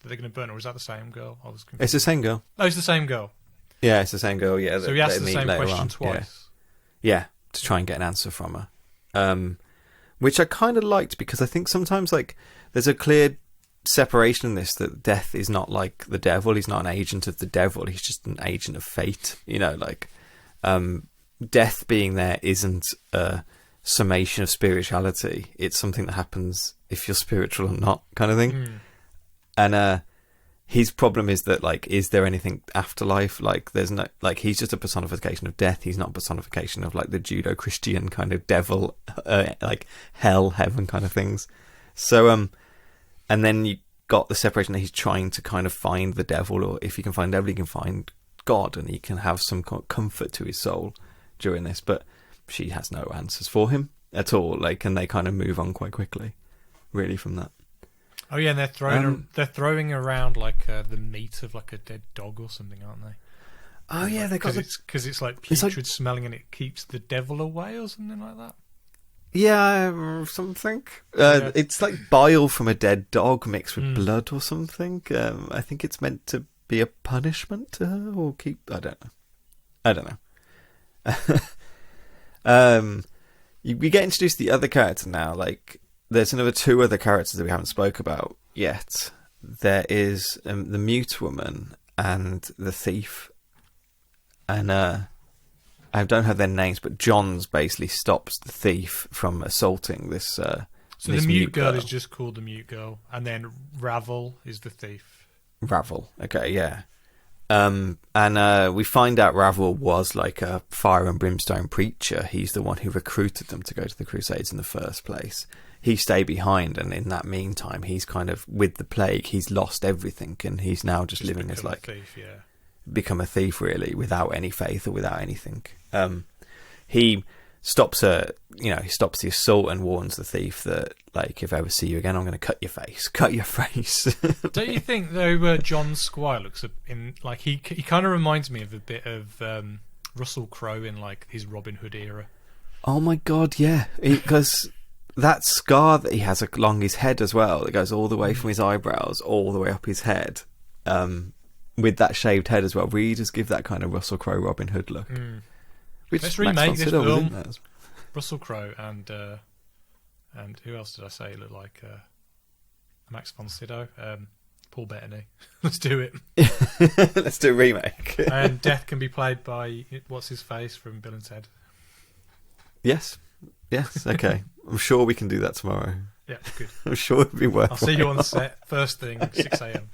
S3: Are they going to burn her, or is that the same girl? I was confused.
S2: It's the same girl.
S3: Oh, it's the same girl.
S2: Yeah, it's the same girl, yeah.
S3: So he asked the same question twice.
S2: Yeah, to try and get an answer from her. Which I kind of liked, because I think sometimes, like, there's a clear separation in this, that death is not like the devil. He's not an agent of the devil. He's just an agent of fate. Death being there isn't a summation of spirituality. It's something that happens if you're spiritual or not, kind of thing.
S3: Mm.
S2: And his problem is that, like, is there anything afterlife? Like, there's no, like, he's just a personification of death. He's not a personification of, like, the Judo-Christian kind of devil, like hell, heaven kind of things. So, and then you got the separation that he's trying to kind of find the devil, or if he can find the devil, he can find God, and he can have some comfort to his soul during this. But she has no answers for him at all. Like, and they kind of move on quite quickly, really, from that.
S3: Oh yeah, and they're throwing around like the meat of like a dead dog or something, aren't they?
S2: Oh yeah, they got
S3: because it's like putrid smelling and it keeps the devil away or something like that.
S2: Yeah, something.
S3: Yeah.
S2: It's like bile from a dead dog mixed with blood or something. I think it's meant to be a punishment to her, or keep. I don't know. We get introduced to the other character now, like. There's another two other characters that we haven't spoke about yet. There is the mute woman and the thief. And I don't have their names, but Johns basically stops the thief from assaulting this
S3: So
S2: this
S3: the mute girl is just called the mute girl, and then Ravel is the thief.
S2: Ravel, okay, yeah. And we find out Ravel was like a fire and brimstone preacher. He's the one who recruited them to go to the Crusades in the first place. He stayed behind, and in that meantime, he's kind of, with the plague, he's lost everything, and he's now just living as like... become a thief, really, without any faith or without anything. He stops he stops the assault and warns the thief that, like, if I ever see you again, I'm going to cut your face. Cut your face.
S3: Don't you think, though, John Squire looks like he kind of reminds me of a bit of Russell Crowe in like his Robin Hood era?
S2: Oh my god, yeah, because that scar that he has along his head as well, that goes all the way from his eyebrows all the way up his head, with that shaved head as well, really does give that kind of Russell Crowe Robin Hood look. Which
S3: let's remake this
S2: Sydow,
S3: film. Russell Crowe and who else did I say looked like Max von Sydow? Paul Bettany. Let's do it.
S2: Let's do a remake.
S3: And Death can be played by what's his face from Bill and Ted.
S2: Yes, okay. I'm sure we can do that tomorrow.
S3: Yeah, good.
S2: I'm sure it'd be worth.
S3: I'll see you on the set first thing, 6 a.m.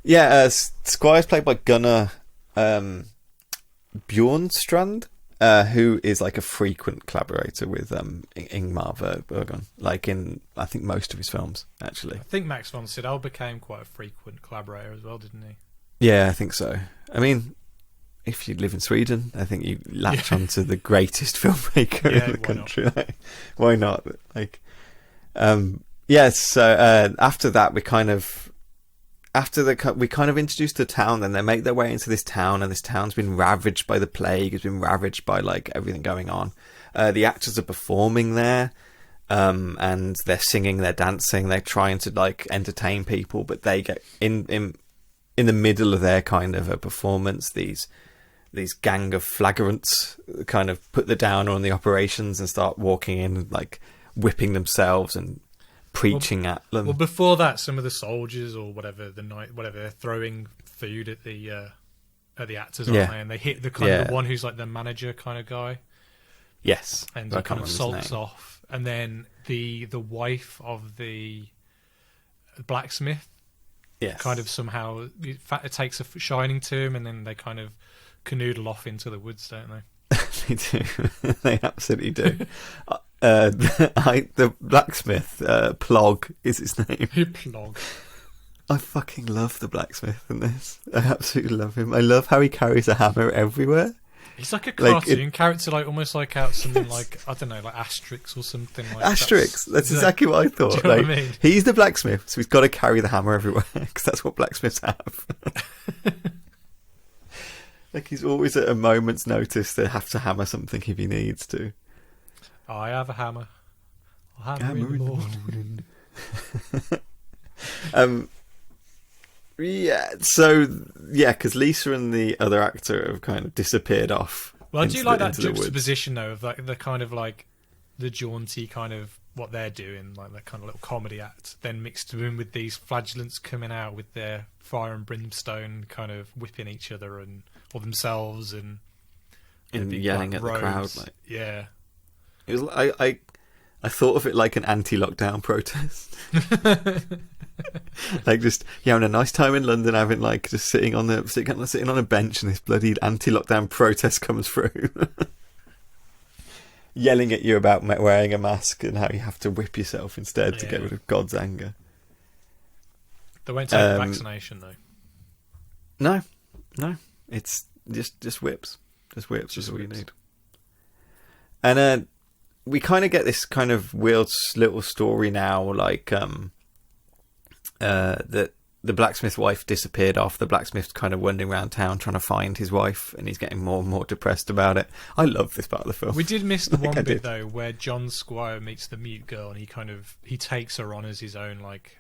S2: Yeah, Squire's played by Gunnar Bjornstrand, who is like a frequent collaborator with Ingmar Bergman, like in I think most of his films, actually.
S3: I think Max von Sydow became quite a frequent collaborator as well, didn't he?
S2: Yeah, I think so. I mean, if you live in Sweden, I think you latch onto the greatest filmmaker in the country. Not? Like, why not? Like, So after that, we kind of introduced the town. Then they make their way into this town, and this town's been ravaged by the plague. It's been ravaged by like everything going on. The actors are performing there, and they're singing, they're dancing, they're trying to like entertain people. But they get in the middle of their kind of a performance. These gang of flagrants kind of put the downer on the operations and start walking in, like whipping themselves and preaching at them.
S3: Well, before that, some of the soldiers or whatever they're throwing food at the actors, aren't they? And they hit the kind of the one who's like the manager kind of guy.
S2: Yes,
S3: and he kind of sulks off. And then the wife of the blacksmith, kind of somehow it takes a shining to him, and then they kind of canoodle off into the woods, don't they?
S2: They do. They absolutely do. The blacksmith, Plog is his name.
S3: Plog.
S2: I fucking love the blacksmith in this. I absolutely love him. I love how he carries a hammer everywhere.
S3: He's like a cartoon character, like almost like out something like, I don't know, like Asterix or something like
S2: Asterix. That's exactly what I thought.
S3: Do you know what I mean?
S2: He's the blacksmith, so he's got to carry the hammer everywhere because that's what blacksmiths have. Like he's always at a moment's notice to have to hammer something if he needs to.
S3: I have a hammer. I'll hammer in the morning.
S2: Because Lisa and the other actor have kind of disappeared off.
S3: Well, I do like that juxtaposition though of like the kind of like the jaunty kind of what they're doing, like the kind of little comedy act, then mixed in with these flagellants coming out with their fire and brimstone, kind of whipping each other or themselves and
S2: yelling at the crowd. Like,
S3: yeah,
S2: it was. I thought of it like an anti-lockdown protest. Like just having a nice time in London, having like just sitting on a bench, and this bloody anti-lockdown protest comes through, yelling at you about wearing a mask and how you have to whip yourself instead to get rid of God's anger.
S3: They won't take the vaccination though.
S2: No, it's just whips. Just whips is all you need. And we kind of get this kind of weird little story now, like that the blacksmith wife disappeared off. The blacksmith's kind of wandering around town trying to find his wife, and he's getting more and more depressed about it. I love this part of the film.
S3: We did miss the one bit though, where John Squire meets the mute girl, and he takes her on as his own like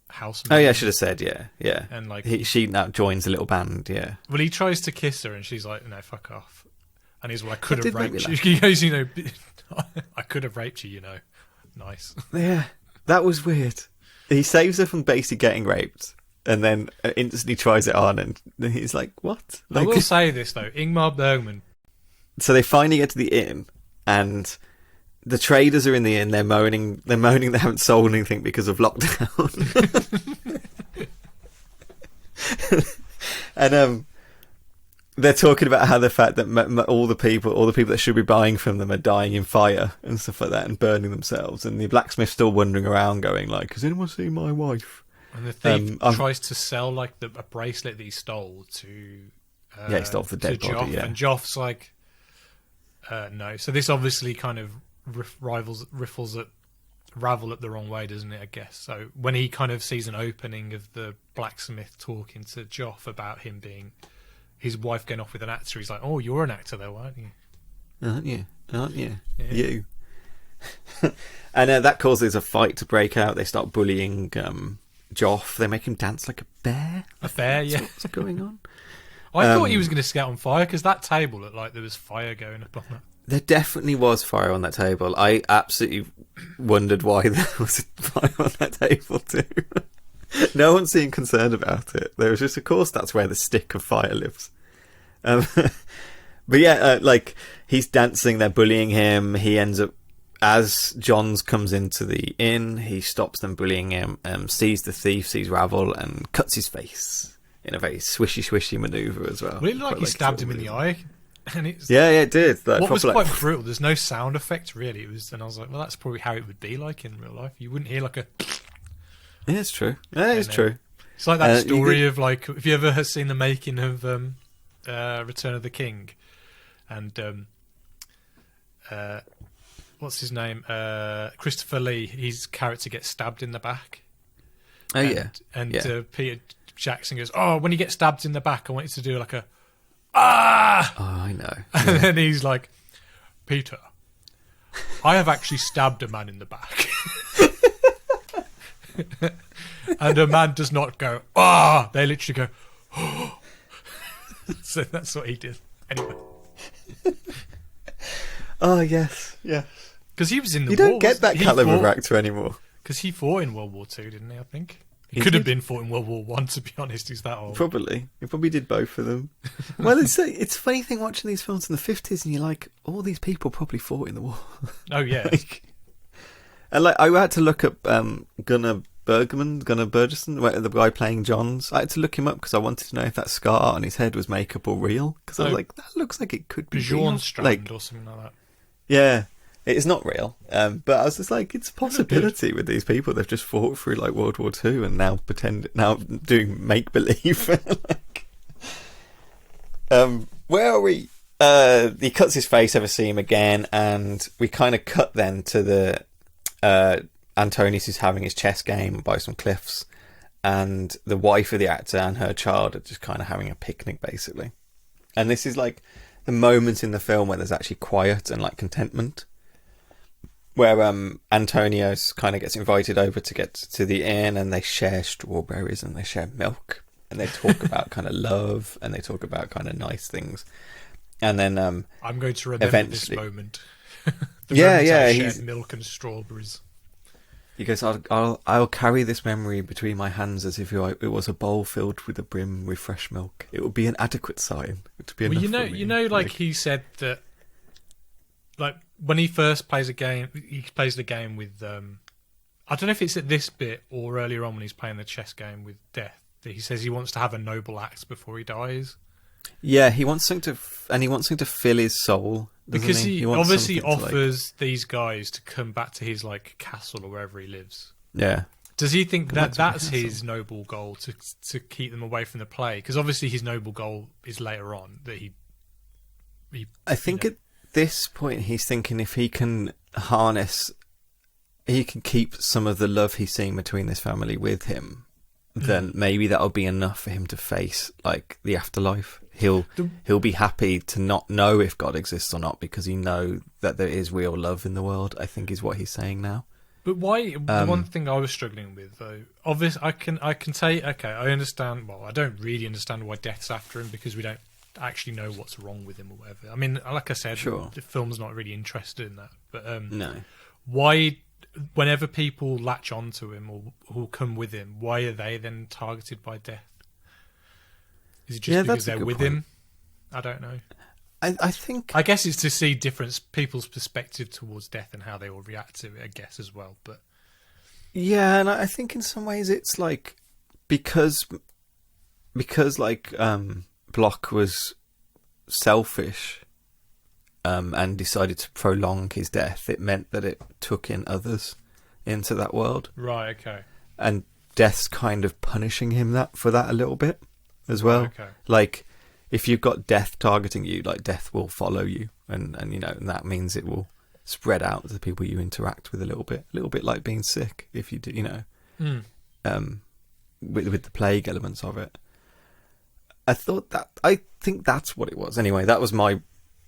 S3: housemate.
S2: Oh yeah, I should have said yeah.
S3: And like
S2: she now joins a little band. Yeah.
S3: Well, he tries to kiss her, and she's like, "No, fuck off." And he's like, "I could have raped you." He goes, "You know, I could have raped you. You know, nice."
S2: Yeah, that was weird. He saves her from basically getting raped, and then instantly tries it on, and he's like, "What?"
S3: I will say this though, Ingmar Bergman.
S2: So they finally get to the inn, and the traders are in the inn. They're moaning they haven't sold anything because of lockdown. And they're talking about how the fact that all the people that should be buying from them are dying in fire and stuff like that, and burning themselves. And the blacksmith's still wandering around, going like, "Has anyone seen my wife?"
S3: And the thief tries to sell like a bracelet that he stole to.
S2: He stole the dead body.
S3: And Joff's like, no. So this obviously kind of ravel it the wrong way, doesn't it? I guess. So when he kind of sees an opening of the blacksmith talking to Joff about him being his wife going off with an actor, he's like, "Oh, you're an actor though, aren't you?
S2: Aren't you? Yeah. You." And that causes a fight to break out. They start bullying Joff. They make him dance like a bear.
S3: A bear, yeah.
S2: What's going on?
S3: I thought he was going to get on fire because that table looked like there was fire going up on it.
S2: There definitely was fire on that table. I absolutely wondered why there was a fire on that table too. No one seemed concerned about it. There was just, of course, that's where the stick of fire lives. But yeah, like he's dancing. They're bullying him. He ends up, as Johns comes into the inn, he stops them bullying him, sees the thief, sees Ravel, and cuts his face in a very swishy manoeuvre as well.
S3: Well, it looked like he stabbed him in the eye. And it's,
S2: yeah, it did.
S3: What was quite brutal, there's no sound effect really. It was, and I was like, well, that's probably how it would be like in real life. You wouldn't hear like a.
S2: Yeah, it's true. Yeah, it's true.
S3: It's like that story of like, have you ever seen the making of Return of the King? And what's his name? Christopher Lee. His character gets stabbed in the back.
S2: Oh yeah.
S3: And Peter Jackson goes, "Oh, when you get stabbed in the back, I want you to do like a ah."
S2: Oh, I know.
S3: Yeah. And then he's like, "Peter, I have actually stabbed a man in the back." And a man does not go, "Ah!" They literally go, "Oh." So that's what he did. Anyway.
S2: Oh, yes. Because
S3: he was in the war.
S2: You don't get that caliber of actor anymore.
S3: Because he fought in World War II, didn't he, I think? He
S2: He
S3: could have
S2: did?
S3: been fought in World War One, to be honest. He's that old.
S2: Probably. He probably did both of them. Well, it's a funny thing watching these films in the 50s and you're like, all these people probably fought in the war.
S3: Oh, yeah.
S2: And like, I had to look up Gunnar Bergman, the guy playing Johns. I had to look him up because I wanted to know if that scar on his head was makeup or real. Because I was like, that looks like it could be real.
S3: Bjornstrand or something like that.
S2: Yeah, it's not real. But I was just like, it's a possibility with these people. They've just fought through like World War II and now doing make believe. Where are we? He cuts his face, ever see him again, and we kind of cut then to the Antonius is having his chess game by some cliffs, and the wife of the actor and her child are just kind of having a picnic, basically. And this is like the moment in the film where there's actually quiet and like contentment, where Antonius kind of gets invited over to get to the inn, and they share strawberries and they share milk, and they talk about kind of love, and they talk about kind of nice things. And then
S3: I'm going to remember this moment.
S2: He's
S3: milk and strawberries.
S2: He goes, I'll carry this memory between my hands as if it was a bowl filled with the brim with fresh milk. It will be an adequate sign. It will be enough for me.
S3: Like he said that, like when he first plays a game, he plays the game with. I don't know if it's at this bit or earlier on when he's playing the chess game with Death. That he says he wants to have a noble act before he dies.
S2: Yeah, he wants something to fill his soul.
S3: Because he
S2: wants
S3: obviously
S2: something to,
S3: offers these guys to come back to his like castle or wherever he lives.
S2: Yeah.
S3: Does he think that that's his noble goal to keep them away from the play? Because obviously his noble goal is later on that he
S2: I think at this point he's thinking if he can keep some of the love he's seeing between this family with him, then maybe that'll be enough for him to face like the afterlife. He'll be happy to not know if God exists or not because he know that there is real love in the world, I think is what he's saying now.
S3: But why? The one thing I was struggling with, though, obviously, I can say, okay, I understand. Well, I don't really understand why Death's after him because we don't actually know what's wrong with him or whatever. I mean, like I said,
S2: sure,
S3: the film's not really interested in that. But
S2: no,
S3: why? Whenever people latch onto him or who come with him, why are they then targeted by Death? Is it just because they're with him? I don't know.
S2: I
S3: guess it's to see different people's perspective towards Death and how they all react to it, I guess, as well. But
S2: yeah, and I think in some ways it's like because like Bloch was selfish and decided to prolong his death, it meant that it took in others into that world.
S3: Right, okay.
S2: And Death's kind of punishing him for that a little bit as well.
S3: Okay.
S2: Like, if you've got Death targeting you, like Death will follow you, and you know, and that means it will spread out to the people you interact with a little bit like being sick. If you do, you know, with the plague elements of it. I think that's what it was. Anyway, that was my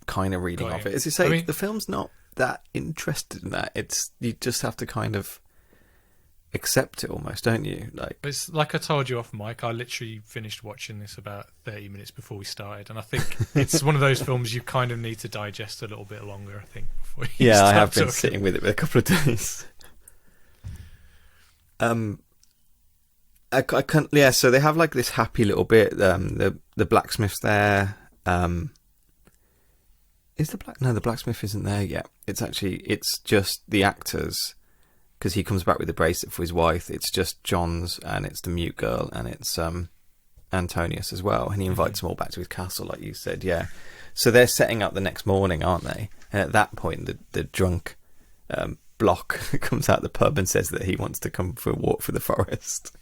S2: kind of reading of it. As you say, the film's not that interested in that. You just have to kind of accept it almost, don't you? Like,
S3: it's like I told you off mic, I literally finished watching this about 30 minutes before we started, and I think it's one of those films you kind of need to digest a little bit longer, I think, before you
S2: I have been sitting with it for a couple of days. I can't, yeah, so they have like this happy little bit, the blacksmith's there. The blacksmith isn't there yet. It's just the actors, because he comes back with the bracelet for his wife. It's just John's, and it's the mute girl, and it's Antonius as well, and he invites them all back to his castle, like you said. Yeah, so they're setting up the next morning, aren't they? And at that point, the drunk Bloch comes out the pub and says that he wants to come for a walk through the forest.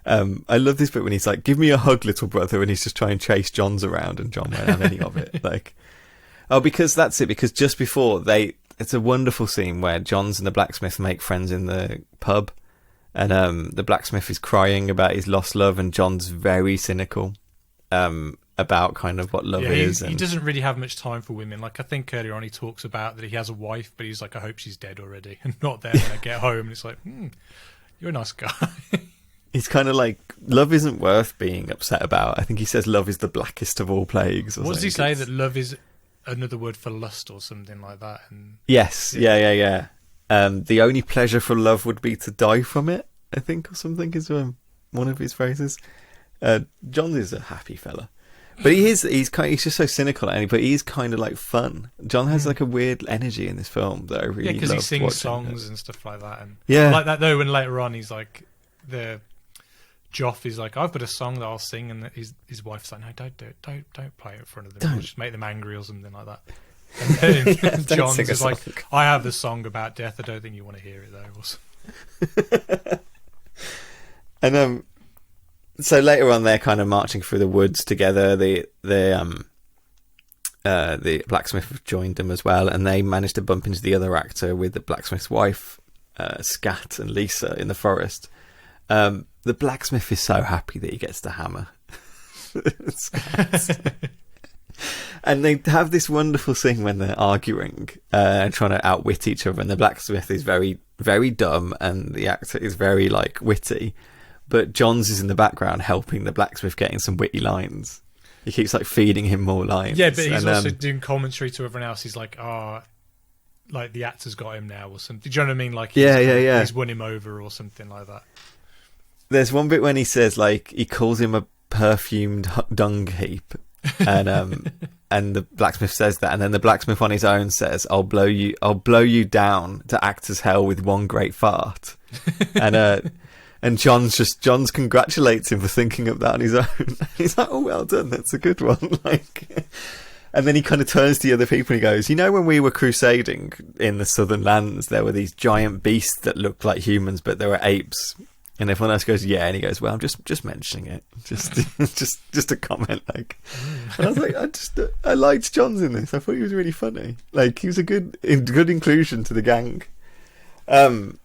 S2: I love this bit when he's like, "Give me a hug, little brother," and he's just trying to chase John's around, and John won't have any of it. Like, because that's it. Because just before it's a wonderful scene where Johns and the blacksmith make friends in the pub, and the blacksmith is crying about his lost love, and John's very cynical about kind of what love is.
S3: He doesn't really have much time for women. Like, I think earlier on he talks about that he has a wife, but he's like, I hope she's dead already and not there when I get home. And it's like, you're a nice guy.
S2: He's kind of like, love isn't worth being upset about. I think he says love is the blackest of all plagues.
S3: What does he say? That love is another word for lust or something like that? And
S2: yes, yeah. The only pleasure from love would be to die from it, I think, or something is one of his phrases. John is a happy fella. But he's just so cynical, but he's kind of like fun. John has like a weird energy in this film that I really love.
S3: because he sings
S2: watching
S3: songs and stuff like that. And
S2: yeah,
S3: I like that though. When later on he's like, Joff is like, I've got a song that I'll sing, and his wife's like, no, don't do it, don't play it in front of them. We'll just make them angry or something like that. And
S2: yeah,
S3: John's is like, I have the song about death. I don't think you want to hear it though.
S2: And so later on, they're kind of marching through the woods together. The blacksmith have joined them as well, and they manage to bump into the other actor with the blacksmith's wife, Scat and Lisa, in the forest. The blacksmith is so happy that he gets the hammer. And they have this wonderful scene when they're arguing and trying to outwit each other, and the blacksmith is very, very dumb, and the actor is very like witty. But Johns is in the background helping the blacksmith getting some witty lines. He keeps like feeding him more lines.
S3: Yeah, but he's also doing commentary to everyone else. He's like, like the actor's got him now or something. Do you know what I mean? Like, he's won him over or something like that.
S2: There's one bit when he says like he calls him a perfumed dung heap, and and the blacksmith says that, and then the blacksmith on his own says, "I'll blow you down to act as hell with one great fart," and Johns congratulates him for thinking of that on his own. He's like, "Oh, well done, that's a good one." Like, and then he kind of turns to the other people and he goes, "You know, when we were crusading in the southern lands, there were these giant beasts that looked like humans, but they were apes." And everyone else goes, "Yeah," and he goes, "Well, I'm just mentioning it, just a comment." Like, and I was like, I liked Johns in this. I thought he was really funny. Like, he was a good inclusion to the gang.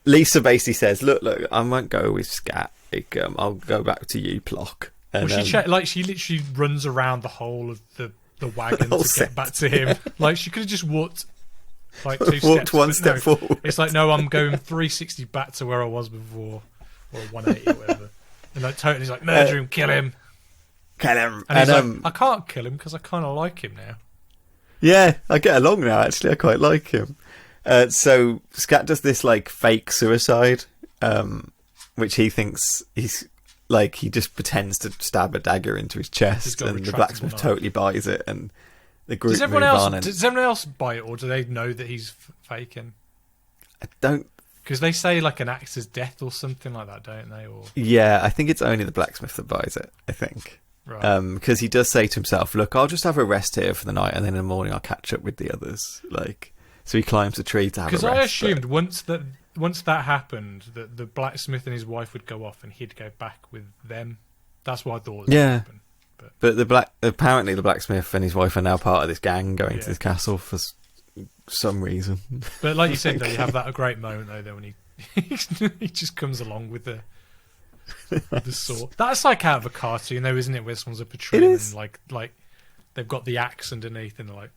S2: Lisa basically says, "Look, I won't go with Scat. Like, I'll go back to you, Plock." And,
S3: she literally runs around the whole of the wagon to get back to him. Like, she could have just walked like one step forward. It's like, no, I'm going 360 back to where I was before. Or 180 or whatever. And like totally, he's like, murder him, kill him. And he's like, I can't kill him because I kind of like him now.
S2: Yeah, I get along now, actually. I quite like him. So Scat does this like fake suicide, which he thinks he's like, he just pretends to stab a dagger into his chest, and the blacksmith totally buys it, and the group
S3: does everyone else buy it, or do they know that he's faking?
S2: I don't.
S3: Because they say like an actor's death or something like that, don't they? Or
S2: yeah, I think it's only the blacksmith that buys it, I think.
S3: Right.
S2: Because he does say to himself, "Look, I'll just have a rest here for the night, and then in the morning I'll catch up with the others." Like, so he climbs a tree to have a rest.
S3: Because I assumed once that happened, that the blacksmith and his wife would go off and he'd go back with them. That's what I thought was going to happen.
S2: But apparently the blacksmith and his wife are now part of this gang going to this castle for some reason.
S3: But like you said, though, you have that great moment though when he just comes along with the sword. That's like out of a cartoon, though, isn't it? Where someone's a patrolman and like they've got the axe underneath, and they're like.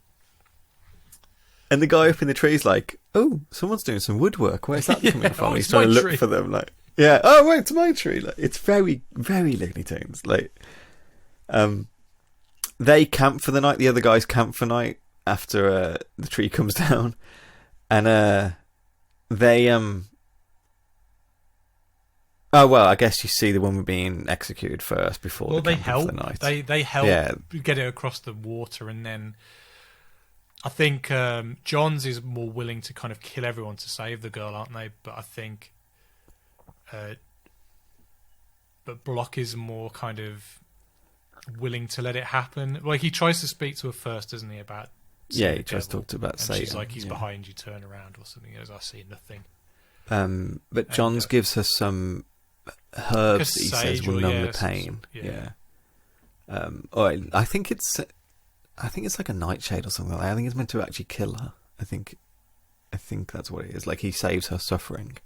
S2: And the guy up in the tree's like, "Oh, someone's doing some woodwork. Where's that coming from?" He's trying to look for them. Like, yeah, oh wait, it's my tree. Like, it's very, very Looney Tunes. Like, they camp for the night. The other guys camp for night after the tree comes down, and they Oh well, I guess you see the woman being executed first before. Well,
S3: they help.
S2: The night.
S3: They help get it across the water, and then I think Johns is more willing to kind of kill everyone to save the girl, aren't they? But I think, but Block is more kind of willing to let it happen. Like, he tries to speak to her first, doesn't he? About
S2: he tries to talk to her about Satan.
S3: She's like, "He's behind you. Turn around," or something. He goes, "I see nothing."
S2: But Johns gives her some herbs that he says will numb the pain. Or I think it's like a nightshade or something like that. I think it's meant to actually kill her. I think that's what it is. Like, he saves her suffering,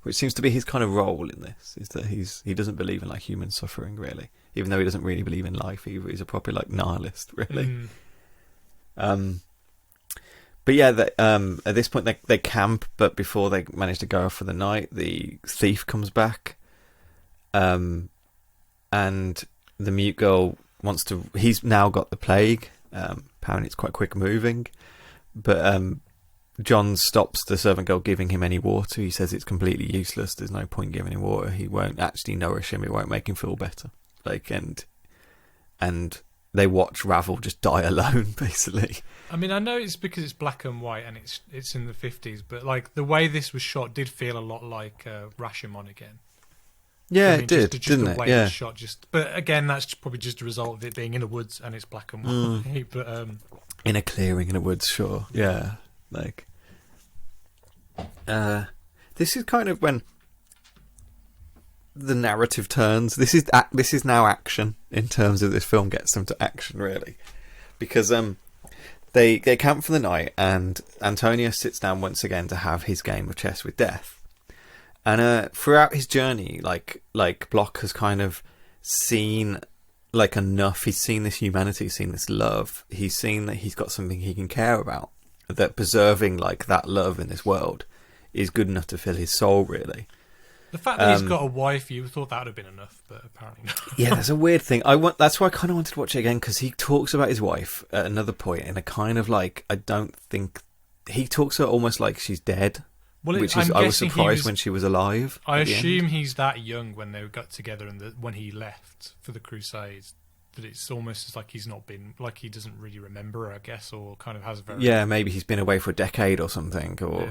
S2: which seems to be his kind of role in this. Is that he doesn't believe in like human suffering, really, even though he doesn't really believe in life either. He's a proper like nihilist, really. But yeah, at this point they camp, but before they manage to go off for the night, the thief comes back, and the mute girl wants to. He's now got the plague. Apparently, it's quite quick moving, but John stops the servant girl giving him any water. He says it's completely useless. There's no point giving him water. He won't actually nourish him. It won't make him feel better. Like, and they watch Ravel just die alone, basically.
S3: I mean, I know it's because it's black and white and it's in the 50s, but like the way this was shot did feel a lot like Rashomon again.
S2: Yeah,
S3: I mean,
S2: it did,
S3: didn't
S2: it?
S3: The way
S2: Yeah.
S3: it's shot, but again, that's probably just a result of it being in the woods and it's black and white. But
S2: in a clearing in the woods, sure. Yeah, like this is kind of when the narrative turns. This is now action in terms of this film gets them to action, really, because they camp for the night and Antonio sits down once again to have his game of chess with Death, and throughout his journey, like Bloch has kind of seen like enough. He's seen this humanity, he's seen this love, he's seen that he's got something he can care about, that preserving like that love in this world is good enough to fill his soul, really.
S3: the fact that he's got a wife, you thought that would have been enough, but apparently not.
S2: Yeah, that's a weird thing. That's why I kind of wanted to watch it again, because he talks about his wife at another point in a kind of like, I don't think he talks to her almost like she's dead.
S3: Well,
S2: which is, I was surprised when she was alive.
S3: I assume he's that young when they got together and when he left for the Crusades, that it's almost like he's not been, like he doesn't really remember her, I guess, or kind of has a very...
S2: Yeah, maybe he's been away for a decade or something, or...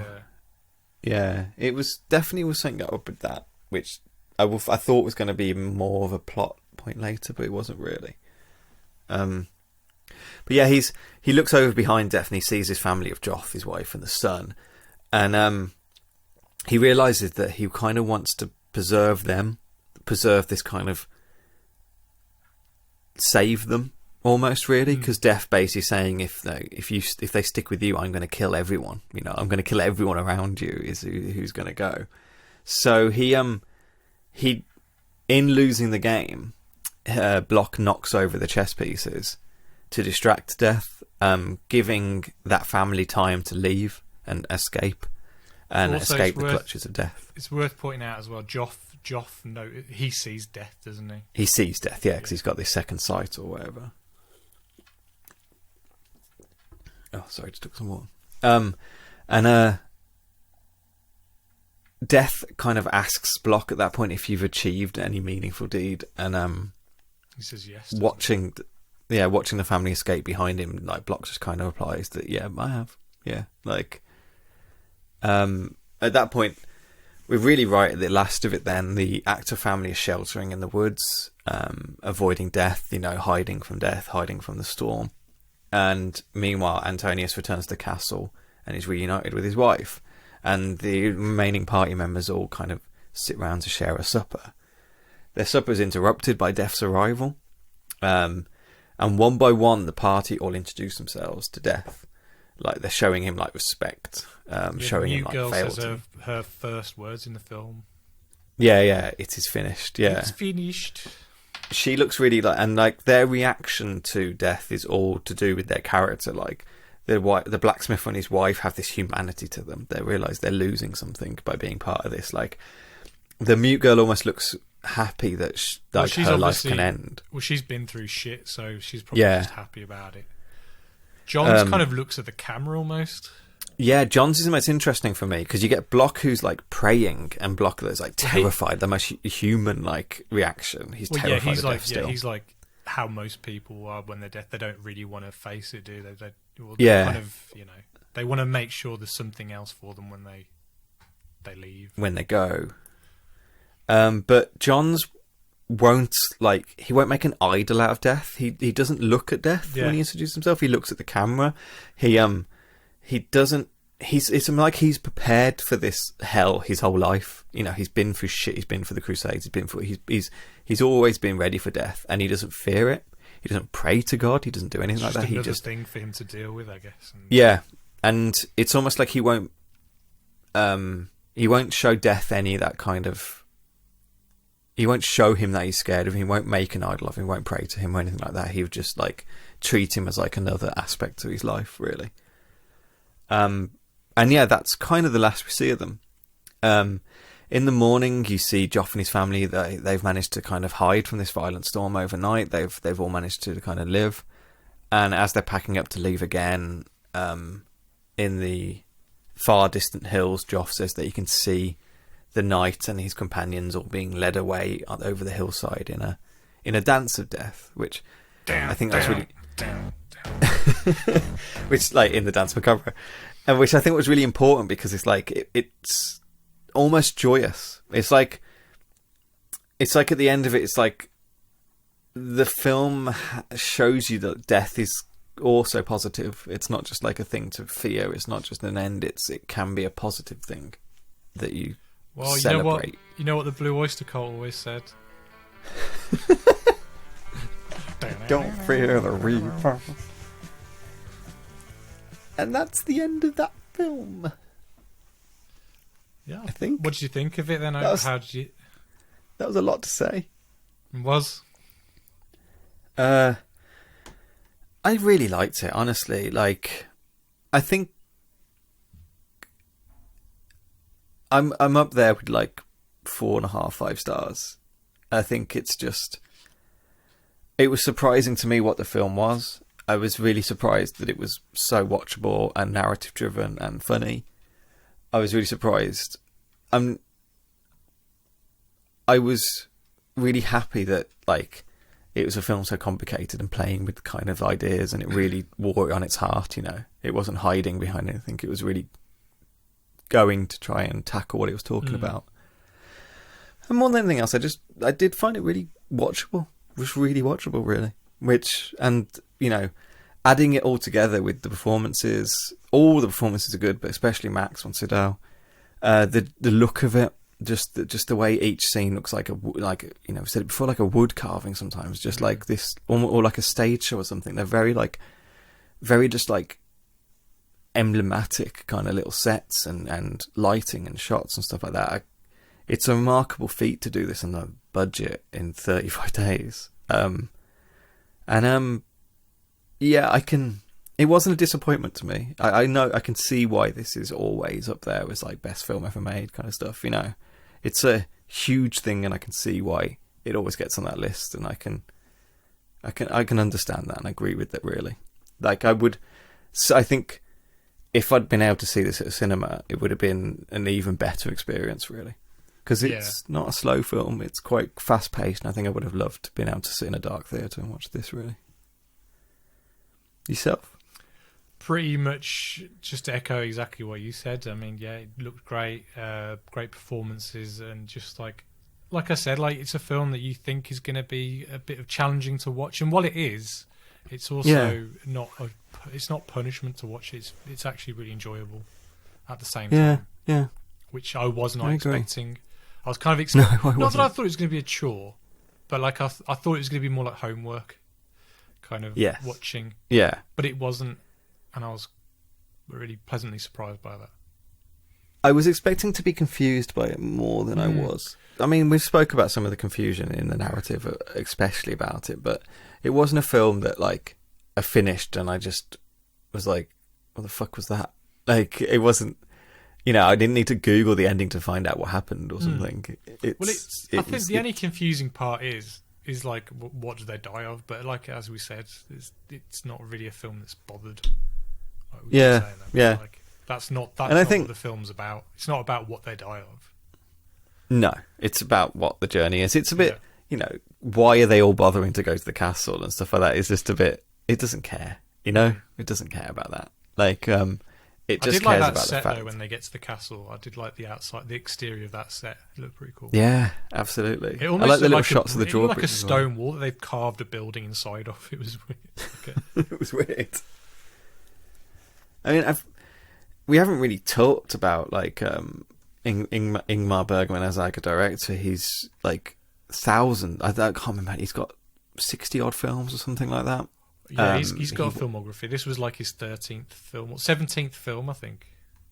S2: Yeah, it was definitely something up with that, which I thought was going to be more of a plot point later, but it wasn't really. But yeah, he looks over behind Death and he sees his family of Joff, his wife, and the son, and he realises that he kind of wants to preserve this kind of save them almost, really, because Death basically saying if they stick with you, I'm going to kill everyone. You know, I'm going to kill everyone around you. Is who's going to go? So he in losing the game, Bloch knocks over the chess pieces to distract Death, giving that family time to leave and escape. And
S3: also,
S2: escape the clutches of Death.
S3: It's worth pointing out as well, Joff, he sees Death, doesn't he?
S2: He sees Death, yeah, because he's got this second sight or whatever. Oh, sorry, just took some water. And Death kind of asks Bloch at that point if you've achieved any meaningful deed, and
S3: he says yes.
S2: Watching the family escape behind him, like Bloch just kind of replies that yeah, I have, yeah, like. At that point, we're really right at the last of it then. The actor family is sheltering in the woods, avoiding Death, hiding from Death, hiding from the storm. And meanwhile, Antonius returns to the castle and is reunited with his wife. And the remaining party members all kind of sit round to share a supper. Their supper is interrupted by Death's arrival. And one by one, the party all introduce themselves to Death. Like they're showing him like respect, showing him like
S3: girl
S2: fealty.
S3: says her first words in the film.
S2: Yeah, it is finished. Yeah,
S3: it's finished.
S2: She looks really and their reaction to Death is all to do with their character. Like the blacksmith and his wife have this humanity to them. They realise they're losing something by being part of this. Like the mute girl almost looks happy that her life can end.
S3: Well, she's been through shit, so she's probably just happy about it. John's kind of looks at the camera almost. Yeah,
S2: John's is the most interesting for me because you get Bloch who's like praying and Bloch that's like terrified, the most human like reaction. He's terrified of death still.
S3: He's like how most people are when they're dead. They don't really want to face it, do they? Kind of, they want to make sure there's something else for them when they leave.
S2: When they go. But John's he won't make an idol out of Death. He doesn't look at Death when he introduces himself. He looks at the camera. He doesn't. It's like he's prepared for this hell his whole life. He's been through shit. He's been for the Crusades. He's always been ready for death, and he doesn't fear it. He doesn't pray to God. He doesn't do anything like that.
S3: He just thing for him to deal with, I guess.
S2: And it's almost like he won't show Death any of that kind of. He won't show him that he's scared of him. He won't make an idol of him. He won't pray to him or anything like that. He would just treat him as another aspect of his life, really. And that's kind of the last we see of them. In the morning, you see Joff and his family. They've managed to kind of hide from this violent storm overnight. They've all managed to kind of live. And as they're packing up to leave again, in the far distant hills. Joff says that he can see the knight and his companions all being led away over the hillside in a dance of death, which I think that's really which like in the Dance Macabre, and which I think was really important because it's like it's almost joyous. It's like at the end of it, it's like the film shows you that death is also positive. It's not just like a thing to fear. It's not just an end. It can be a positive thing that you celebrate.
S3: You know what the Blue Oyster Cult always said?
S2: Don't fear the reaper. And that's the end of that film.
S3: Yeah,
S2: I think.
S3: What did you think of it then? How did you?
S2: That was a lot to say.
S3: It was.
S2: I really liked it, honestly. Like, I think I'm up there with like 4.5, 5 stars. I think it was surprising to me what the film was. I was really surprised that it was so watchable and narrative driven and funny. I was really surprised. I was really happy that like it was a film so complicated and playing with kind of ideas, and it really wore it on its heart. You know, it wasn't hiding behind anything. It was really going to try and tackle what it was talking about. And more than anything else, I did find it really watchable. It was really watchable, really. You know, adding it all together with the performances, all the performances are good, but especially Max von Sydow. The look of it, just the way each scene looks like you know, I've said it before, like a wood carving sometimes, just like this, or like a stage show or something. They're very just like emblematic kind of little sets and lighting and shots and stuff like that. It's a remarkable feat to do this on a budget in 35 days. Yeah, it wasn't a disappointment to me. I know, I can see why this is always up there as like best film ever made kind of stuff, you know. It's a huge thing, and I can see why it always gets on that list, and I can understand that and agree with it, really. Like, I think if I'd been able to see this at a cinema, it would have been an even better experience, really. Because it's not a slow film, it's quite fast-paced, and I think I would have loved being able to sit in a dark theatre and watch this, really. Yourself?
S3: Pretty much just to echo exactly what you said. I mean, yeah, it looked great, great performances, and just like I said, like it's a film that you think is going to be a bit of challenging to watch, and while it is, it's also it's not punishment to watch. It's actually really enjoyable at the same time.
S2: Yeah.
S3: Which I was not expecting. I was kind of expecting.
S2: No,
S3: not that I thought it was going to be a chore, but like I thought it was going to be more like homework, kind of watching.
S2: Yeah.
S3: But it wasn't, and I was really pleasantly surprised by that.
S2: I was expecting to be confused by it more than I was. I mean, we've spoke about some of the confusion in the narrative, especially about it, but it wasn't a film that like I finished and I just was like, what the fuck was that? Like, it wasn't, you know, I didn't need to Google the ending to find out what happened or something.
S3: I think the only confusing part is like, what do they die of? But like, as we said, it's not really a film that's bothered. Like Like, that's not what the film's about. It's not about what they die of.
S2: No, it's about what the journey is. It's a bit, you know, why are they all bothering to go to the castle and stuff like that? It's just a bit, it doesn't care, you know? It doesn't care about that. Like, it just cares about the fact. I did like that set, though, when
S3: they get to the castle. I did like the outside, the exterior of that set. It looked pretty cool.
S2: Yeah, absolutely.
S3: It almost
S2: I like the little
S3: like
S2: shots of the drawbridge.
S3: Like a stone wall that they've carved a building inside of. It was weird.
S2: It was weird. I mean, we haven't really talked about like Ingmar Bergman as like a director. He's like I can't remember. He's got 60 odd films or something like that.
S3: Yeah, he's got a filmography. This was like his 13th film, or 17th film, I think.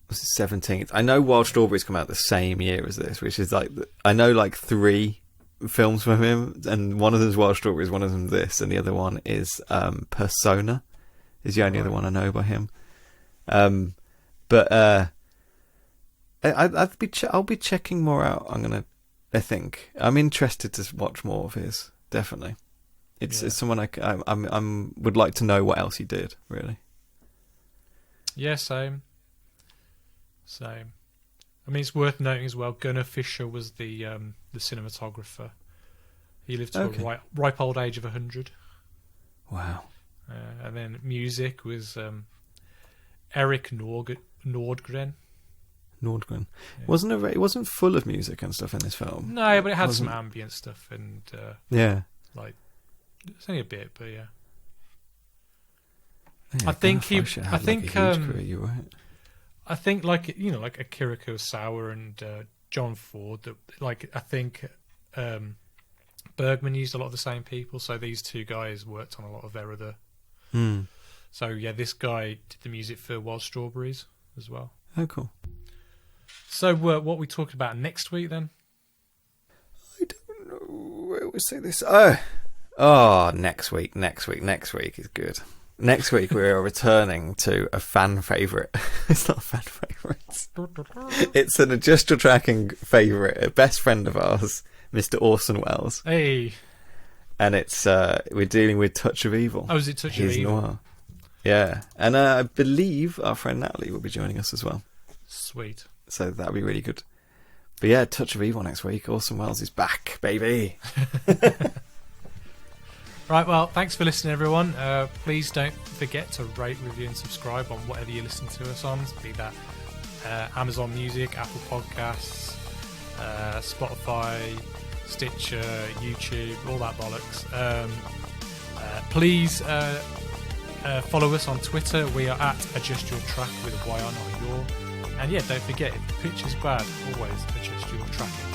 S2: This is 17th. I know Wild Strawberries come out the same year as this, which is like, I know like 3 films from him, and one of them is Wild Strawberries, one of them is this, and the other one is Persona, is the only other one I know by him. But I'll be checking more out. I think I'm interested to watch more of his. Definitely, it's someone I would like to know what else he did. Really.
S3: Yeah, same. So, I mean, it's worth noting as well. Gunnar Fisher was the cinematographer. He lived to a ripe old age of 100.
S2: Wow.
S3: And then music was Eric Nordgren.
S2: Nordgren. Yeah. It wasn't full of music and stuff in this film.
S3: No, but it had some ambient stuff and like it's only a bit, but yeah. I think
S2: you're right.
S3: I think like Akira Kurosawa and John Ford. I think Bergman used a lot of the same people, so these two guys worked on a lot of their other. So yeah, this guy did the music for Wild Strawberries as well.
S2: Oh, cool.
S3: So what we talking about next week then?
S2: I don't know. I always say this. Next week is good. Next week we are returning to a fan favourite. It's not a fan favourite. It's an Adjust Your Tracking favourite, a best friend of ours, Mr. Orson Welles.
S3: Hey.
S2: And it's we're dealing with Touch of Evil.
S3: Oh, is it Touch of Evil?
S2: Noir. Yeah. And I believe our friend Natalie will be joining us as well.
S3: Sweet.
S2: So that'll be really good. But yeah, Touch of Evil next week. Orson Welles is back, baby.
S3: Right, well, thanks for listening, everyone. Please don't forget to rate, review, and subscribe on whatever you listen to us on, be that Amazon Music, Apple Podcasts, Spotify, Stitcher, YouTube, all that bollocks. Please follow us on Twitter. We are at Adjust Your Track with a Y on, not your. And yeah, don't forget, if the picture's bad, always adjust your tracking.